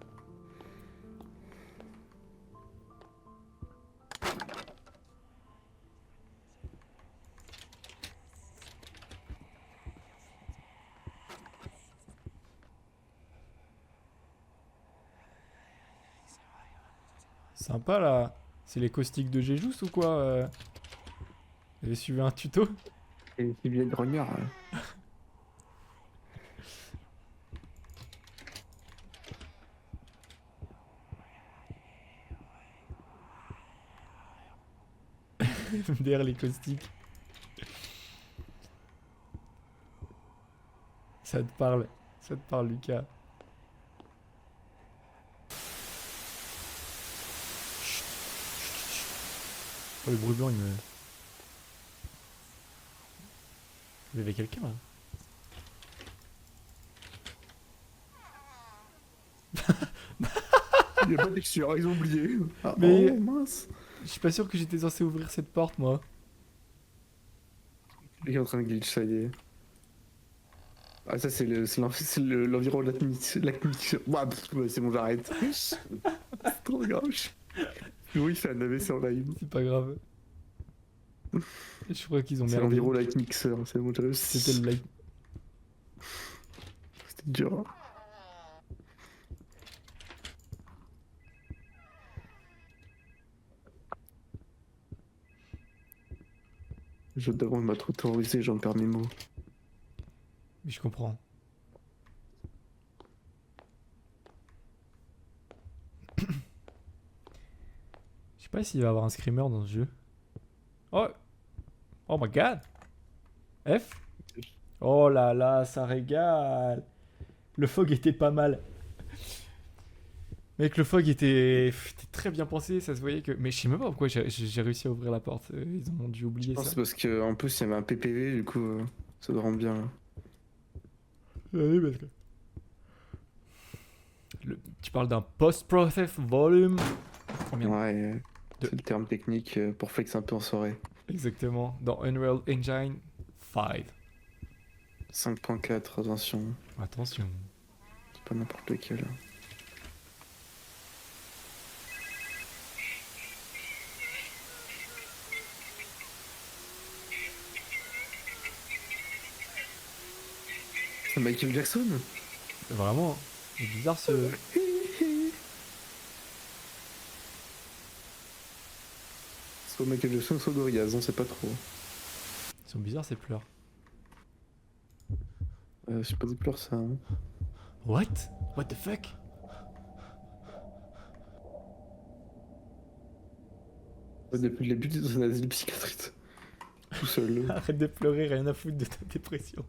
Sympa là. C'est les caustiques de Jejus ou quoi Vous avez suivi un tuto? Et c'est bien de grognard. Derrière les caustiques. Ça te parle, Lucas. Oh, le bruit blanc, il me... Il y avait quelqu'un là. Il y a pas de texture, ils ont oublié. Ah, Mais- oh, mince. Je suis pas sûr que j'étais censé ouvrir cette porte moi. Il est en train de glitch, ça y est. Ah, ça, c'est l'environ de l'admission. Ouah, c'est bon, j'arrête. C'est trop grave. Oui, il fait un AVC en live. C'est pas grave. Je crois qu'ils ont C'est merdé. l'environ light mixer, c'est bon, j'ai réussi. C'était le light. C'était dur. Hein. Le jeu d'avant il m'a trop terrorisé, j'en perds mes mots. Mais je comprends. Je sais pas s'il va y avoir un screamer dans ce jeu. Oh! Oh my god! F? Oh là là, ça régale! Le fog était pas mal. Mec, le fog était très bien pensé, ça se voyait que. Mais je sais même pas pourquoi j'ai réussi à ouvrir la porte. Ils ont dû oublier Je pense que ça. c'est parce qu'en plus il y avait un PPV, du coup ça doit rendre bien. Là. Oui, parce que. Tu parles d'un post-process volume. Combien? Ouais, De- c'est le terme technique pour flex un peu en soirée. Exactement, dans Unreal Engine 5. 5.4, attention, Attention. c'est pas n'importe lequel. C'est Michael Jackson. Vraiment, c'est bizarre ce. Soit Michael Jackson, soit Gorillaz, on sait pas trop. Ils sont bizarres ces pleurs. C'est pas des pleurs ça. Hein. What? What the fuck? Depuis le début, ils ont un asile psychiatrique. Tout seul. Arrête de pleurer, rien à foutre de ta dépression.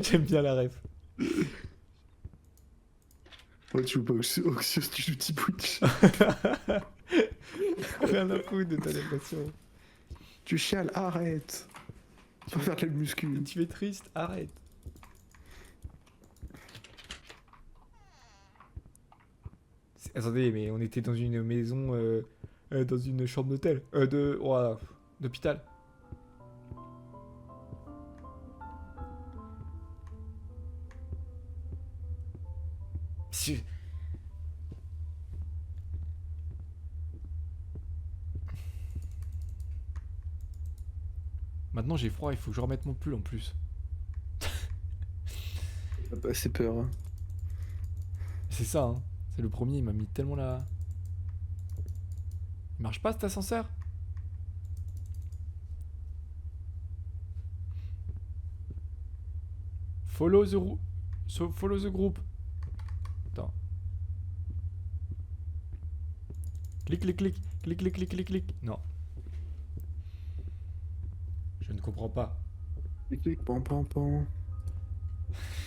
J'aime bien la ref. Ouais, tu joues pas Oxios, tu joues T-Butch. Rien à foutre de ta dépression. Tu chiales, arrête. Tu vas faire de la muscu. Tu es triste, arrête. Attendez, mais on était dans une maison, dans une chambre d'hôtel, d'hôpital. Si- Maintenant j'ai froid, il faut que je remette mon pull en plus. T'as pas assez peur. Hein. C'est ça, hein. C'est le premier, il m'a mis tellement la... Il marche pas cet ascenseur? Follow the group. Attends. Clic, clic, clic. Clic, clic, clic, clic, clic. Non. Je ne comprends pas. Clic, pam, pam, pam.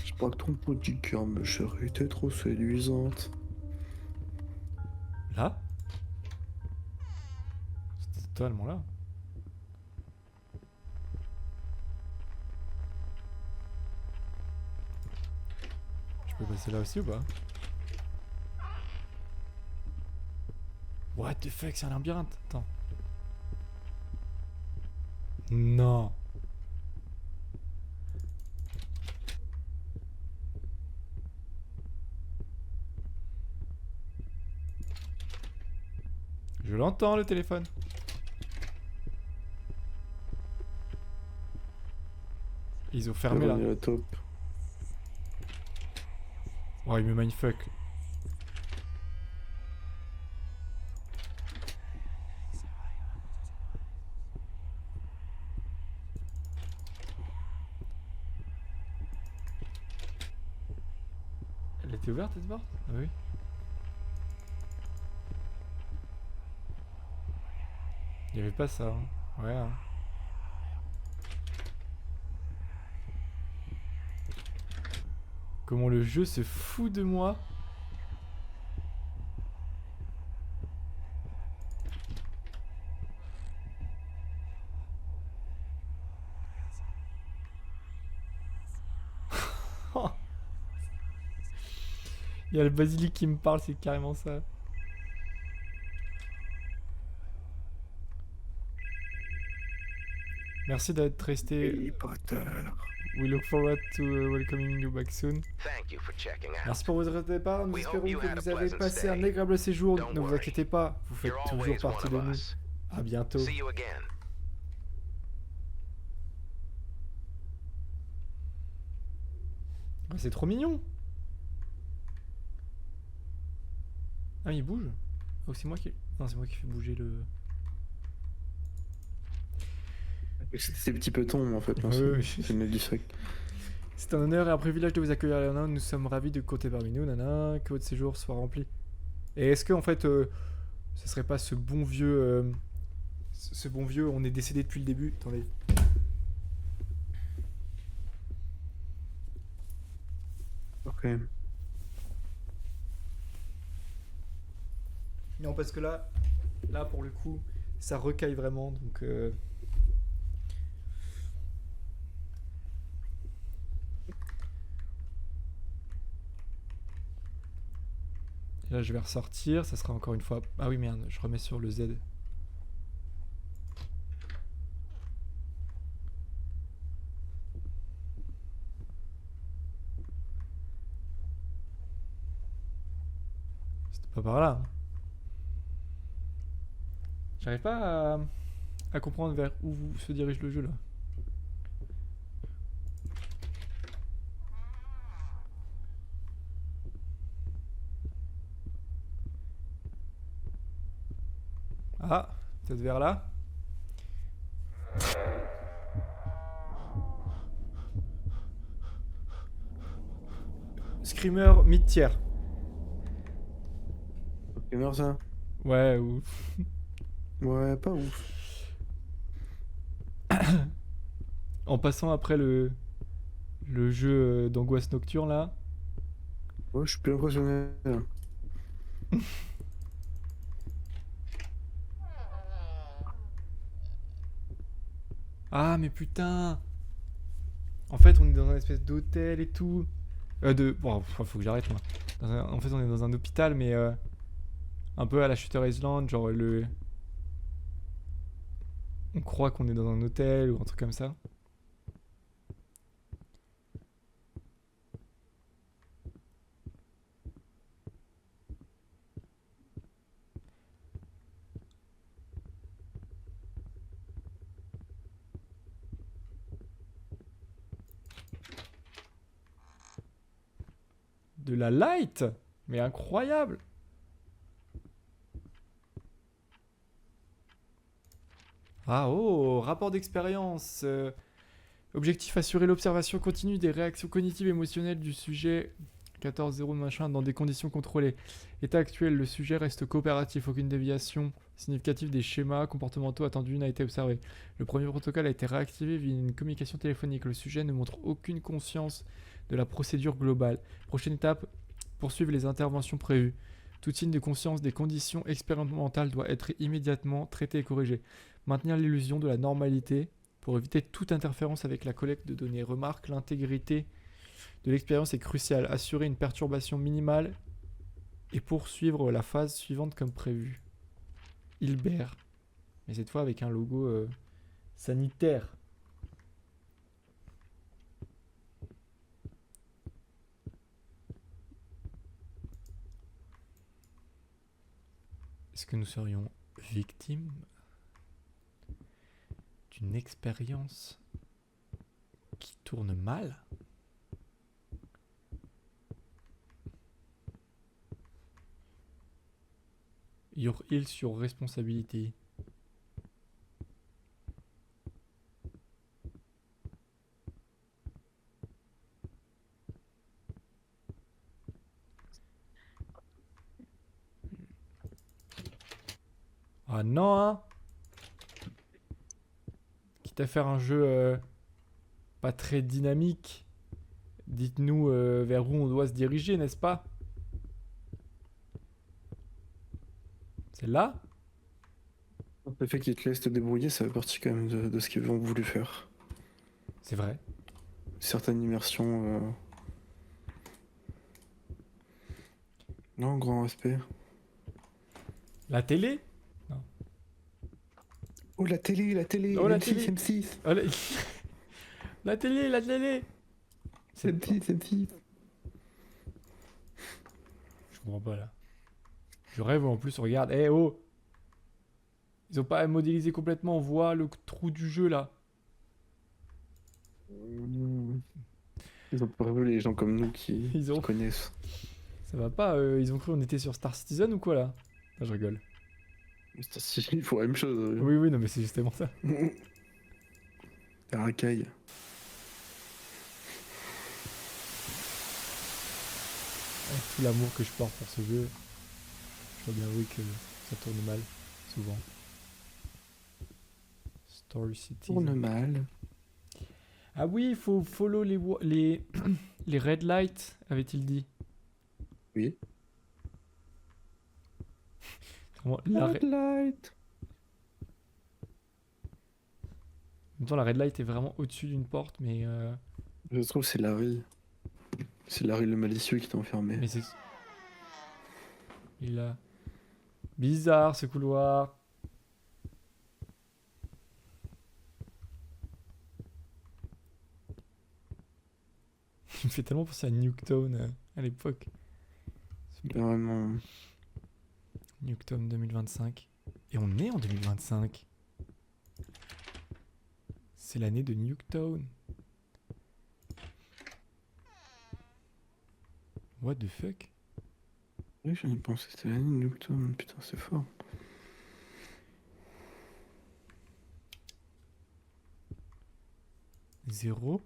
Je crois que ton petit cœur me chérie, t'es trop séduisante. Là? C'était totalement là. Je peux passer là aussi ou pas? What the fuck, c'est un labyrinthe. Attends. Non. Je l'entends le téléphone. Ils ont fermé là. Revenu à la top. Oh, il me mindfuck. Elle était ouverte cette porte? Ah oui. Il y avait pas ça. Hein. Ouais. Hein. Comment le jeu se fout de moi? Il y a le basilic qui me parle, c'est carrément ça. Merci d'être resté. Harry Potter. We look forward to welcoming you back soon. Thank you for checking out. Merci pour votre départ. Nous We espérons hope you que had a vous avez pleasant passé un stay. agréable séjour. Don't Ne vous worry. inquiétez pas, vous faites You're toujours always partie one de of nous. us. À bientôt. See you again. Ah, c'est trop mignon. Ah, il bouge. Oh, c'est moi qui. Non, c'est moi qui fais bouger le. C'était ces petits petons en fait. hein, Oui, c'est oui. c'est le du sac. C'est un honneur et un privilège de vous accueillir, Léonard. Nous sommes ravis de compter parmi nous, nana. Que votre séjour soit rempli. Et est-ce que, en fait, ce serait pas ce bon vieux. Ce bon vieux, on est décédé depuis le début. Attendez. Ok. Non, parce que là pour le coup, ça recaille vraiment. Donc. Et là, je vais ressortir. Ça sera encore une fois. Ah oui, merde, je remets sur le Z. C'était pas par là. Hein. J'arrive pas à comprendre vers où se dirige le jeu là. Ah, peut-être vers là. Screamer mid-tier. Gamer ça. Ouais, ou. Ouais, pas ouf. En passant après le jeu d'angoisse nocturne là. Ouais, je suis plus impressionné. Là. Ah mais putain. En fait on est dans un espèce d'hôtel et tout. Bon, faut que j'arrête moi. En fait on est dans un hôpital mais un peu à la Shooter Island, genre on croit qu'on est dans un hôtel ou un truc comme ça. De la light? Mais incroyable! Ah oh, rapport d'expérience. Objectif assurer l'observation continue des réactions cognitives et émotionnelles du sujet 14.0 machin dans des conditions contrôlées. État actuel, le sujet reste coopératif, aucune déviation significative des schémas comportementaux attendus n'a été observée. Le premier protocole a été réactivé via une communication téléphonique. Le sujet ne montre aucune conscience de la procédure globale. Prochaine étape, poursuivre les interventions prévues. Tout signe de conscience des conditions expérimentales doit être immédiatement traité et corrigé. Maintenir l'illusion de la normalité pour éviter toute interférence avec la collecte de données. Remarque, l'intégrité de l'expérience est cruciale. Assurer une perturbation minimale et poursuivre la phase suivante comme prévu. Hilbert. Mais cette fois avec un logo sanitaire. Est-ce que nous serions victimes d'une expérience qui tourne mal? Your heal sur responsabilité. Ah non, hein. Quitte à faire un jeu pas très dynamique, dites-nous vers où on doit se diriger, n'est-ce pas? C'est là? Le fait qu'ils te laissent te débrouiller, ça fait partie quand même de ce qu'ils ont voulu faire. C'est vrai. Certaines immersions. Non, grand respect. La télé? Oh, la télé, Oh, la M6, télé. M6, Oh, la... la télé, la télé! C'est pas- M6, M6. Je comprends pas là. Je rêve en plus, regarde. Eh oh! Ils ont pas modélisé complètement, on voit le trou du jeu là. Ils ont pas vu les gens comme nous Ils ont- qui connaissent. Ça va pas, ils ont cru on était sur Star Citizen ou quoi là? Ah, je rigole. Putain, si, il faut la même chose. Oui, oui, non, mais c'est justement ça. La racaille. Avec tout l'amour que je porte pour ce jeu, je dois bien avouer que ça tourne mal, souvent. Story City. Tourne mal. Ah oui, il faut follow les les red lights, avait-il dit. Oui. Vraiment, la Red light. En même temps, la red light est vraiment au-dessus d'une porte, mais Je trouve que c'est Larry. C'est Larry le malicieux qui t'a enfermé. mais c'est... Il a... Bizarre ce couloir. Il me fait tellement penser à Nuketown à l'époque. Vraiment. Nuketown 2025. Et on est en 2025. C'est l'année de Nuketown. What the fuck? Oui, j'en ai pensé, c'était l'année de Newton. Putain, c'est fort. Zéro?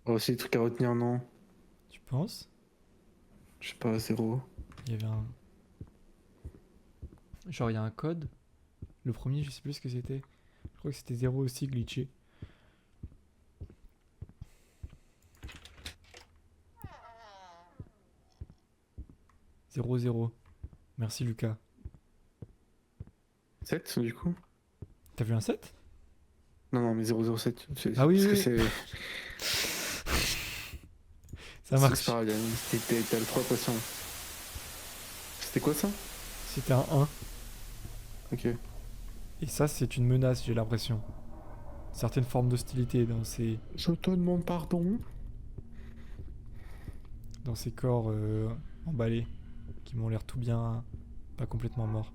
Oh, aussi, des trucs à retenir, non? Tu penses? Je sais pas, 0. Il y avait un... Genre il y a un code. Le premier, je sais plus ce que c'était. Je crois que c'était 0 aussi glitché. Zéro, zéro. Merci Lucas. 7, du coup? T'as vu un 7? Non, non, mais 007. Ah oui, parce oui, que oui. Ça c'est marche. pas grave, t'as le 3%. C'était quoi ça? C'était un 1. Ok. Et ça, c'est une menace, j'ai l'impression. Certaines formes d'hostilité dans Je te demande pardon. ces corps emballés. Qui m'ont l'air tout bien, pas complètement morts.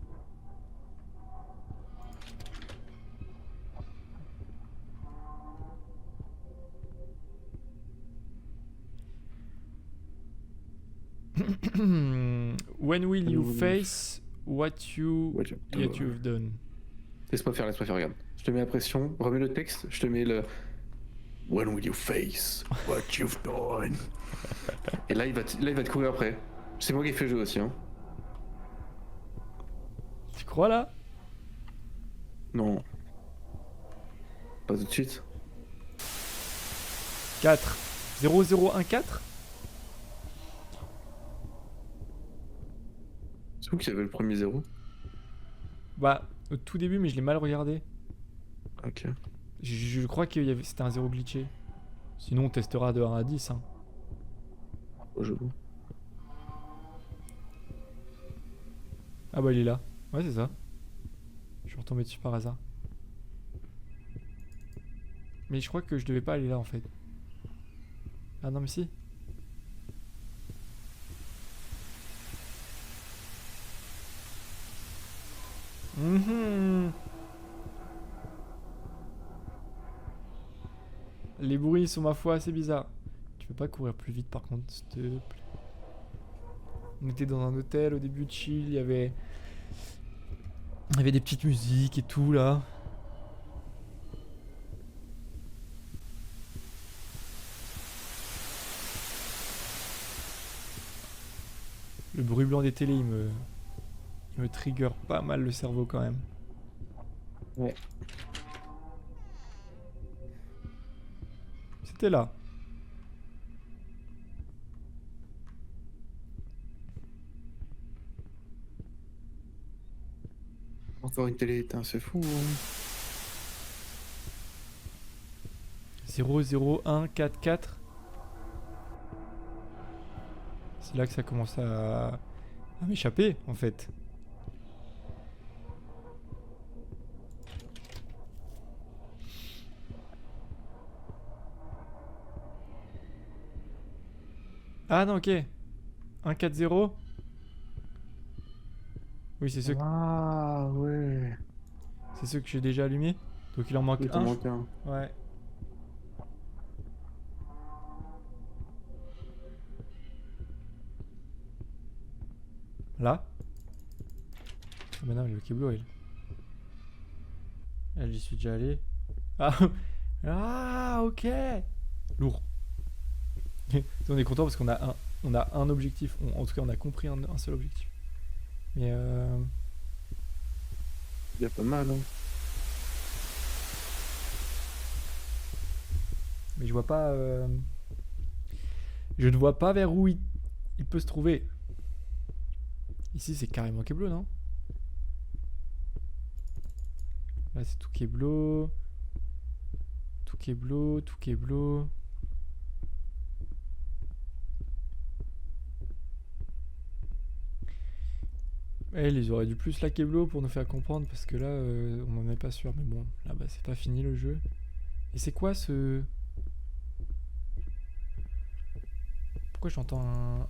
When will you face what you've done? Laisse-moi faire, regarde. Je te mets la pression, remets le texte, je te mets le When will you face what you've done? Et là, il va te courir après. C'est moi qui ai fait le jeu aussi, hein. Tu crois là? Non. Pas tout de suite. 4. 0014? C'est où qu'il y avait le premier 0? Bah, au tout début, mais je l'ai mal regardé. Ok. Je crois que c'était un 0 glitché. Sinon, on testera de 1 à 10. Hein. Au jeu. Ah bah, il est là. Ouais, c'est ça. Je suis retombé dessus par hasard. Mais je crois que je devais pas aller là, en fait. Ah non, mais si. Mhm. Les bruits sont, ma foi, assez bizarres. Tu peux pas courir plus vite, par contre, s'il te plaît. On était dans un hôtel au début, chill, il y avait des petites musiques et tout, là. Le bruit blanc des télés, il me trigger pas mal le cerveau quand même. Ouais. C'était là. Encore une télé éteinte, c'est fou. Hein. 00144. C'est là que ça commence à m'échapper, en fait. Ah non, ok. 1-4-0. Oui, Ah ouais. c'est ceux que j'ai déjà allumés. Donc il en manque Il t'en un. manque un. Ouais. Là. Ah bah non, le Keblo, elle. Elle, j'y suis déjà allé. Ah, ah ok. Lourd. On est content parce on a un objectif. En tout cas, on a compris un seul objectif. Mais Il y a pas mal, hein. mais je vois pas. Je ne vois pas vers où il peut se trouver. Ici, c'est carrément Keblo, non? Là, c'est tout Keblo. Tout Keblo, tout Keblo. Eh, ils auraient dû plus la Keblo pour nous faire comprendre parce que là, on n'en est pas sûr. Mais bon, là, bah, c'est pas fini le jeu. Et c'est quoi ce. Pourquoi j'entends un.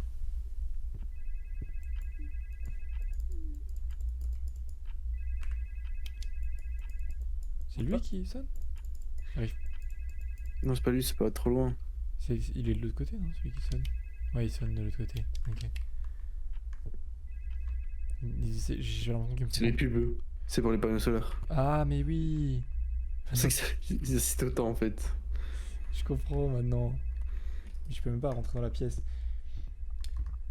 C'est lui qui sonne? Non, c'est pas lui, c'est pas trop loin. Il est de l'autre côté, non? Celui qui sonne. Ouais, il sonne de l'autre côté. Ok. J'ai l'impression qu'il me C'est les fait. pubs. C'est pour les panneaux solaires. Ah, mais oui! C'est que ils assistent autant en fait. Je comprends maintenant. Mais je peux même pas rentrer dans la pièce.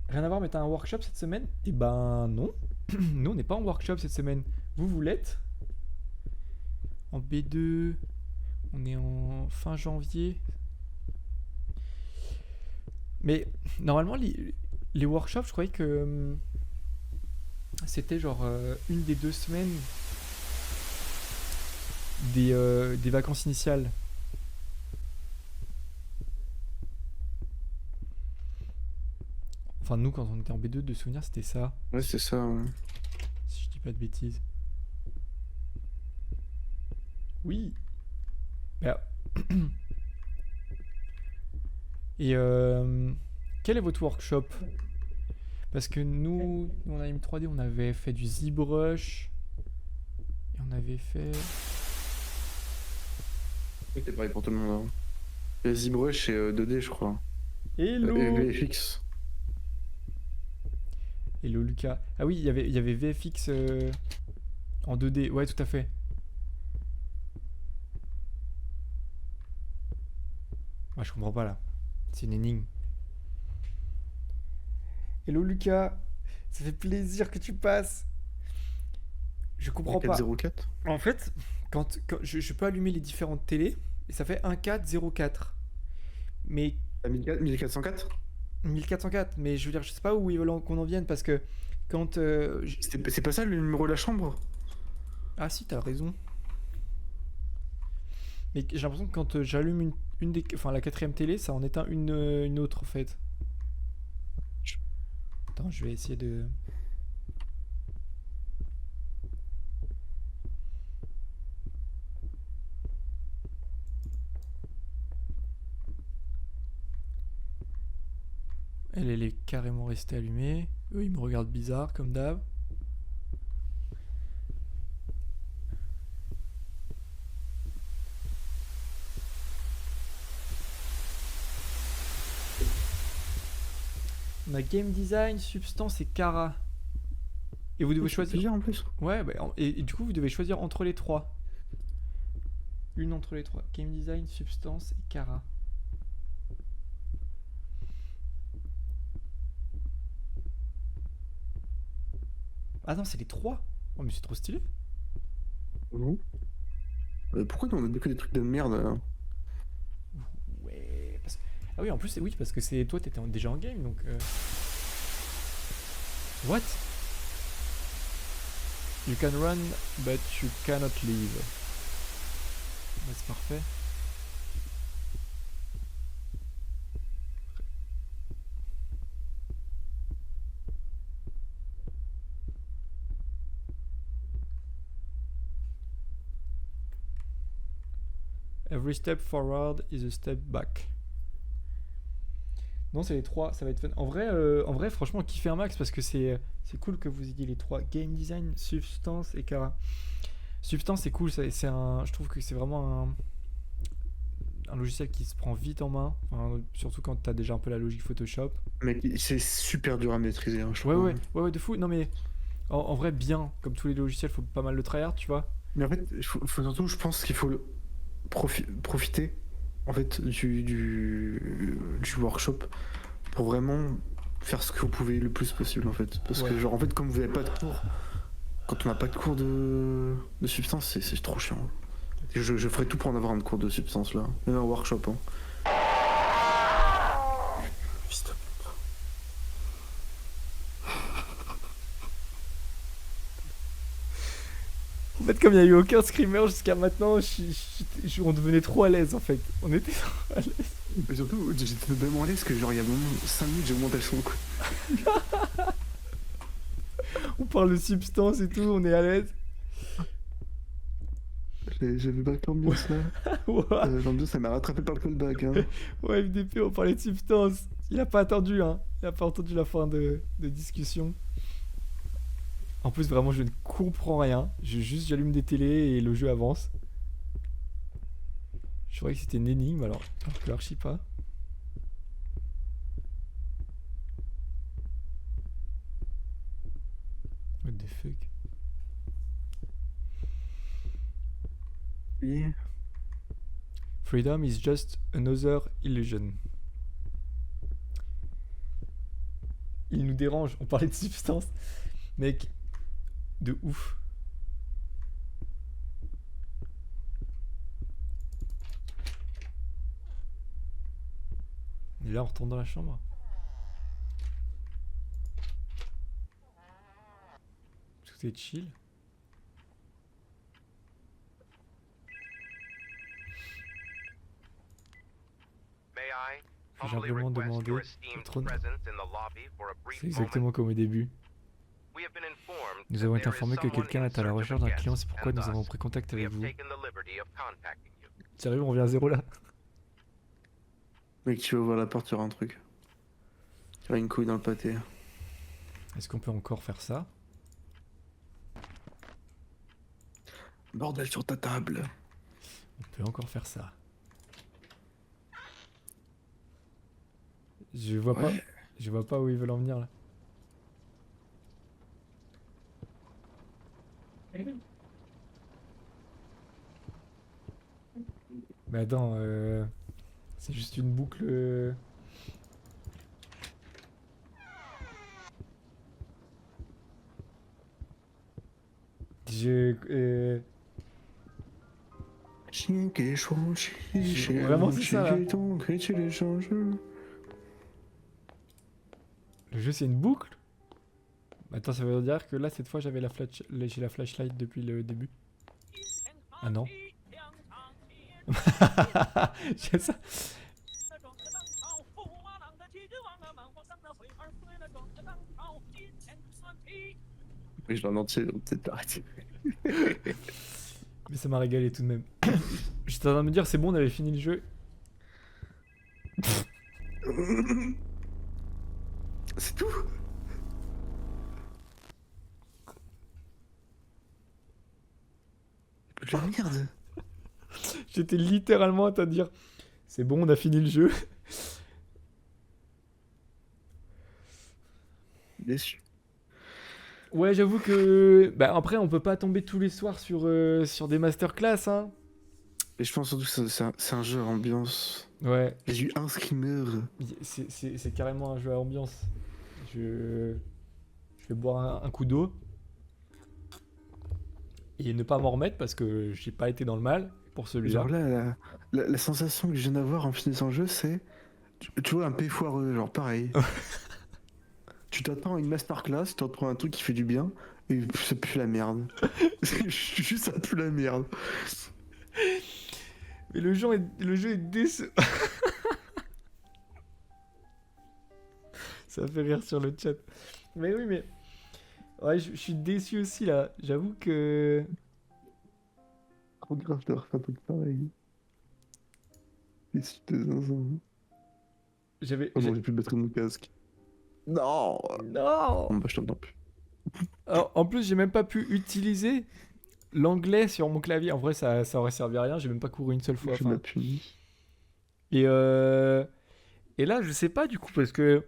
Rien à voir, mais t'as un workshop cette semaine? Eh ben non. Nous, on n'est pas en workshop cette semaine. Vous l'êtes? En B2. On est en fin janvier. Mais normalement, les workshops, je croyais que c'était genre une des 2 semaines des vacances initiales. Enfin, nous, quand on était en B2, de souvenir, c'était ça. Ouais, c'est ça. Ouais. Si je dis pas de bêtises. Oui. Mais, et quel est votre workshop? Parce que nous, en anime 3D, on avait fait du ZBrush. Et on avait fait. C'est pareil pour tout le monde. Hein. Il y a ZBrush et 2D, je crois. Hello! Et VFX. Hello Lucas. Ah oui, il y avait VFX en 2D. Ouais, tout à fait. Ah, je comprends pas là. C'est une énigme. Hello Lucas. Ça fait plaisir que tu passes. Je comprends pas. 404. En fait, quand je peux allumer les différentes télés, et ça fait 1404. Mais 1404. 1404, mais je veux dire, je sais pas où ils veulent qu'on en vienne parce que quand. C'est pas ça le numéro de la chambre? Ah si, t'as raison. Mais j'ai l'impression que quand j'allume une des. Enfin, la 4ème télé, ça en éteint une autre en fait. Attends, je vais essayer de. Elle est carrément restée allumée. Eux, ils me regardent bizarre, comme d'hab. On a Game Design, Substance et Kara. Et vous devez choisir. en plus. Ouais, bah, et du coup, vous devez choisir entre les trois. Une entre les trois. Game Design, Substance et Kara. Ah non, c'est les trois. Oh, mais c'est trop stylé. Pourquoi on a que des trucs de merde là? Ouais. Ah oui, en plus, oui, parce que c'est toi, t'étais déjà en game, donc. What? You can run, but you cannot leave. Bah, c'est parfait. Every step forward is a step back. Non, c'est les trois, ça va être fun. En vrai, franchement, kiffez un max parce que c'est cool que vous ayez les trois. Game design, Substance et Kara. Substance, c'est cool, je trouve que c'est vraiment un logiciel qui se prend vite en main, enfin, surtout quand t'as déjà un peu la logique Photoshop. Mec, c'est super dur à maîtriser, hein, je Ouais, trouve. ouais, de fou. Non, mais en vrai, bien, comme tous les logiciels, faut pas mal le tryhard, tu vois. Mais en fait, faut surtout, je pense qu'il faut profiter en fait du workshop pour vraiment faire ce que vous pouvez le plus possible en fait. Parce Ouais. que genre en fait comme vous n'avez pas de cours, quand on n'a pas de cours de substance, c'est trop chiant. Je ferai tout pour en avoir un cours de substance là, même un workshop. Hein. Fils de pute. En fait, comme il n'y a eu aucun screamer jusqu'à maintenant, on devenait trop à l'aise en fait. On était trop à l'aise. Mais surtout, j'étais tellement à l'aise que genre il y a vraiment 5 minutes j'ai monté le son quoi. On parle de substance et tout, on est à l'aise. J'avais pas que l'ambiance là. Ouais. L'ambiance ça m'a rattrapé par le callback. Hein. Ouais, FDP, on parlait de substance. Il a pas attendu, hein. Il a pas entendu la fin de discussion. En plus, vraiment, je ne comprends rien. J'allume des télés et le jeu avance. Je croyais que c'était une énigme, alors que l'archi pas. What the fuck? Oui. Freedom is just another illusion. Il nous dérange, on parlait de substance. Mec, de ouf. Et là, on retourne dans la chambre. Tout est chill. J'ai humblement demandé d'être honnête. C'est exactement comme au début. Nous avons été informés que quelqu'un est à la recherche d'un client, c'est pourquoi nous avons pris contact avec vous. Sérieux, on revient à zéro là? Mec, tu vas ouvrir la porte, il y aura un truc. Il y aura une couille dans le pâté. Est-ce qu'on peut encore faire ça? Bordel sur ta table. On peut encore faire ça. Je vois pas. Ouais. Je vois pas où ils veulent en venir là. Mais attends, c'est juste une boucle. Chien qui est chouchi, chien Vraiment, c'est ça, là. qui est ton, que tu les changes. Le jeu c'est une boucle? Attends, ça veut dire que là cette fois j'ai la flashlight depuis le début. Ah non. J'ai ça. Oui, je l'en entier, donc peut-être l'arrêter. Mais ça m'a régalé tout de même. J'étais en train de me dire c'est bon, on avait fini le jeu. C'est tout. La merde. J'étais littéralement à te dire c'est bon, on a fini le jeu. Déçu. Ouais, j'avoue que. Bah, après, on peut pas tomber tous les soirs sur des masterclass, hein. Mais je pense surtout que c'est un jeu à ambiance. Ouais, J'ai eu un screamer. c'est carrément un jeu à ambiance. Je vais boire un coup d'eau. Et ne pas m'en remettre parce que j'ai pas été dans le mal pour celui-là. Genre là, la sensation que je viens d'avoir en finissant le jeu, c'est. Tu vois, un P foireux, genre pareil. Tu t'attends à une masterclass, tu t'attends à un truc qui fait du bien, et ça pue la merde. Juste, ça pue la merde. Mais le jeu est décevant. Ça fait rire sur le chat. Mais oui, mais. Ouais, je suis déçu aussi là. J'avoue que. Trop grave d'avoir fait un truc pareil. Qu'est-ce que t'es zinzin. J'avais. Oh non, j'ai plus de batterie de mon casque. Non. Non! Bon, bah, je t'entends plus. En plus, j'ai même pas pu utiliser l'anglais sur mon clavier. En vrai, ça aurait servi à rien. J'ai même pas couru une seule fois. Je enfin. m'appuie. Et, et là, je sais pas du coup, parce que.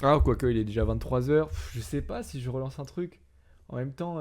Ah, quoique, il est déjà 23h. Je sais pas si je relance un truc. En même temps,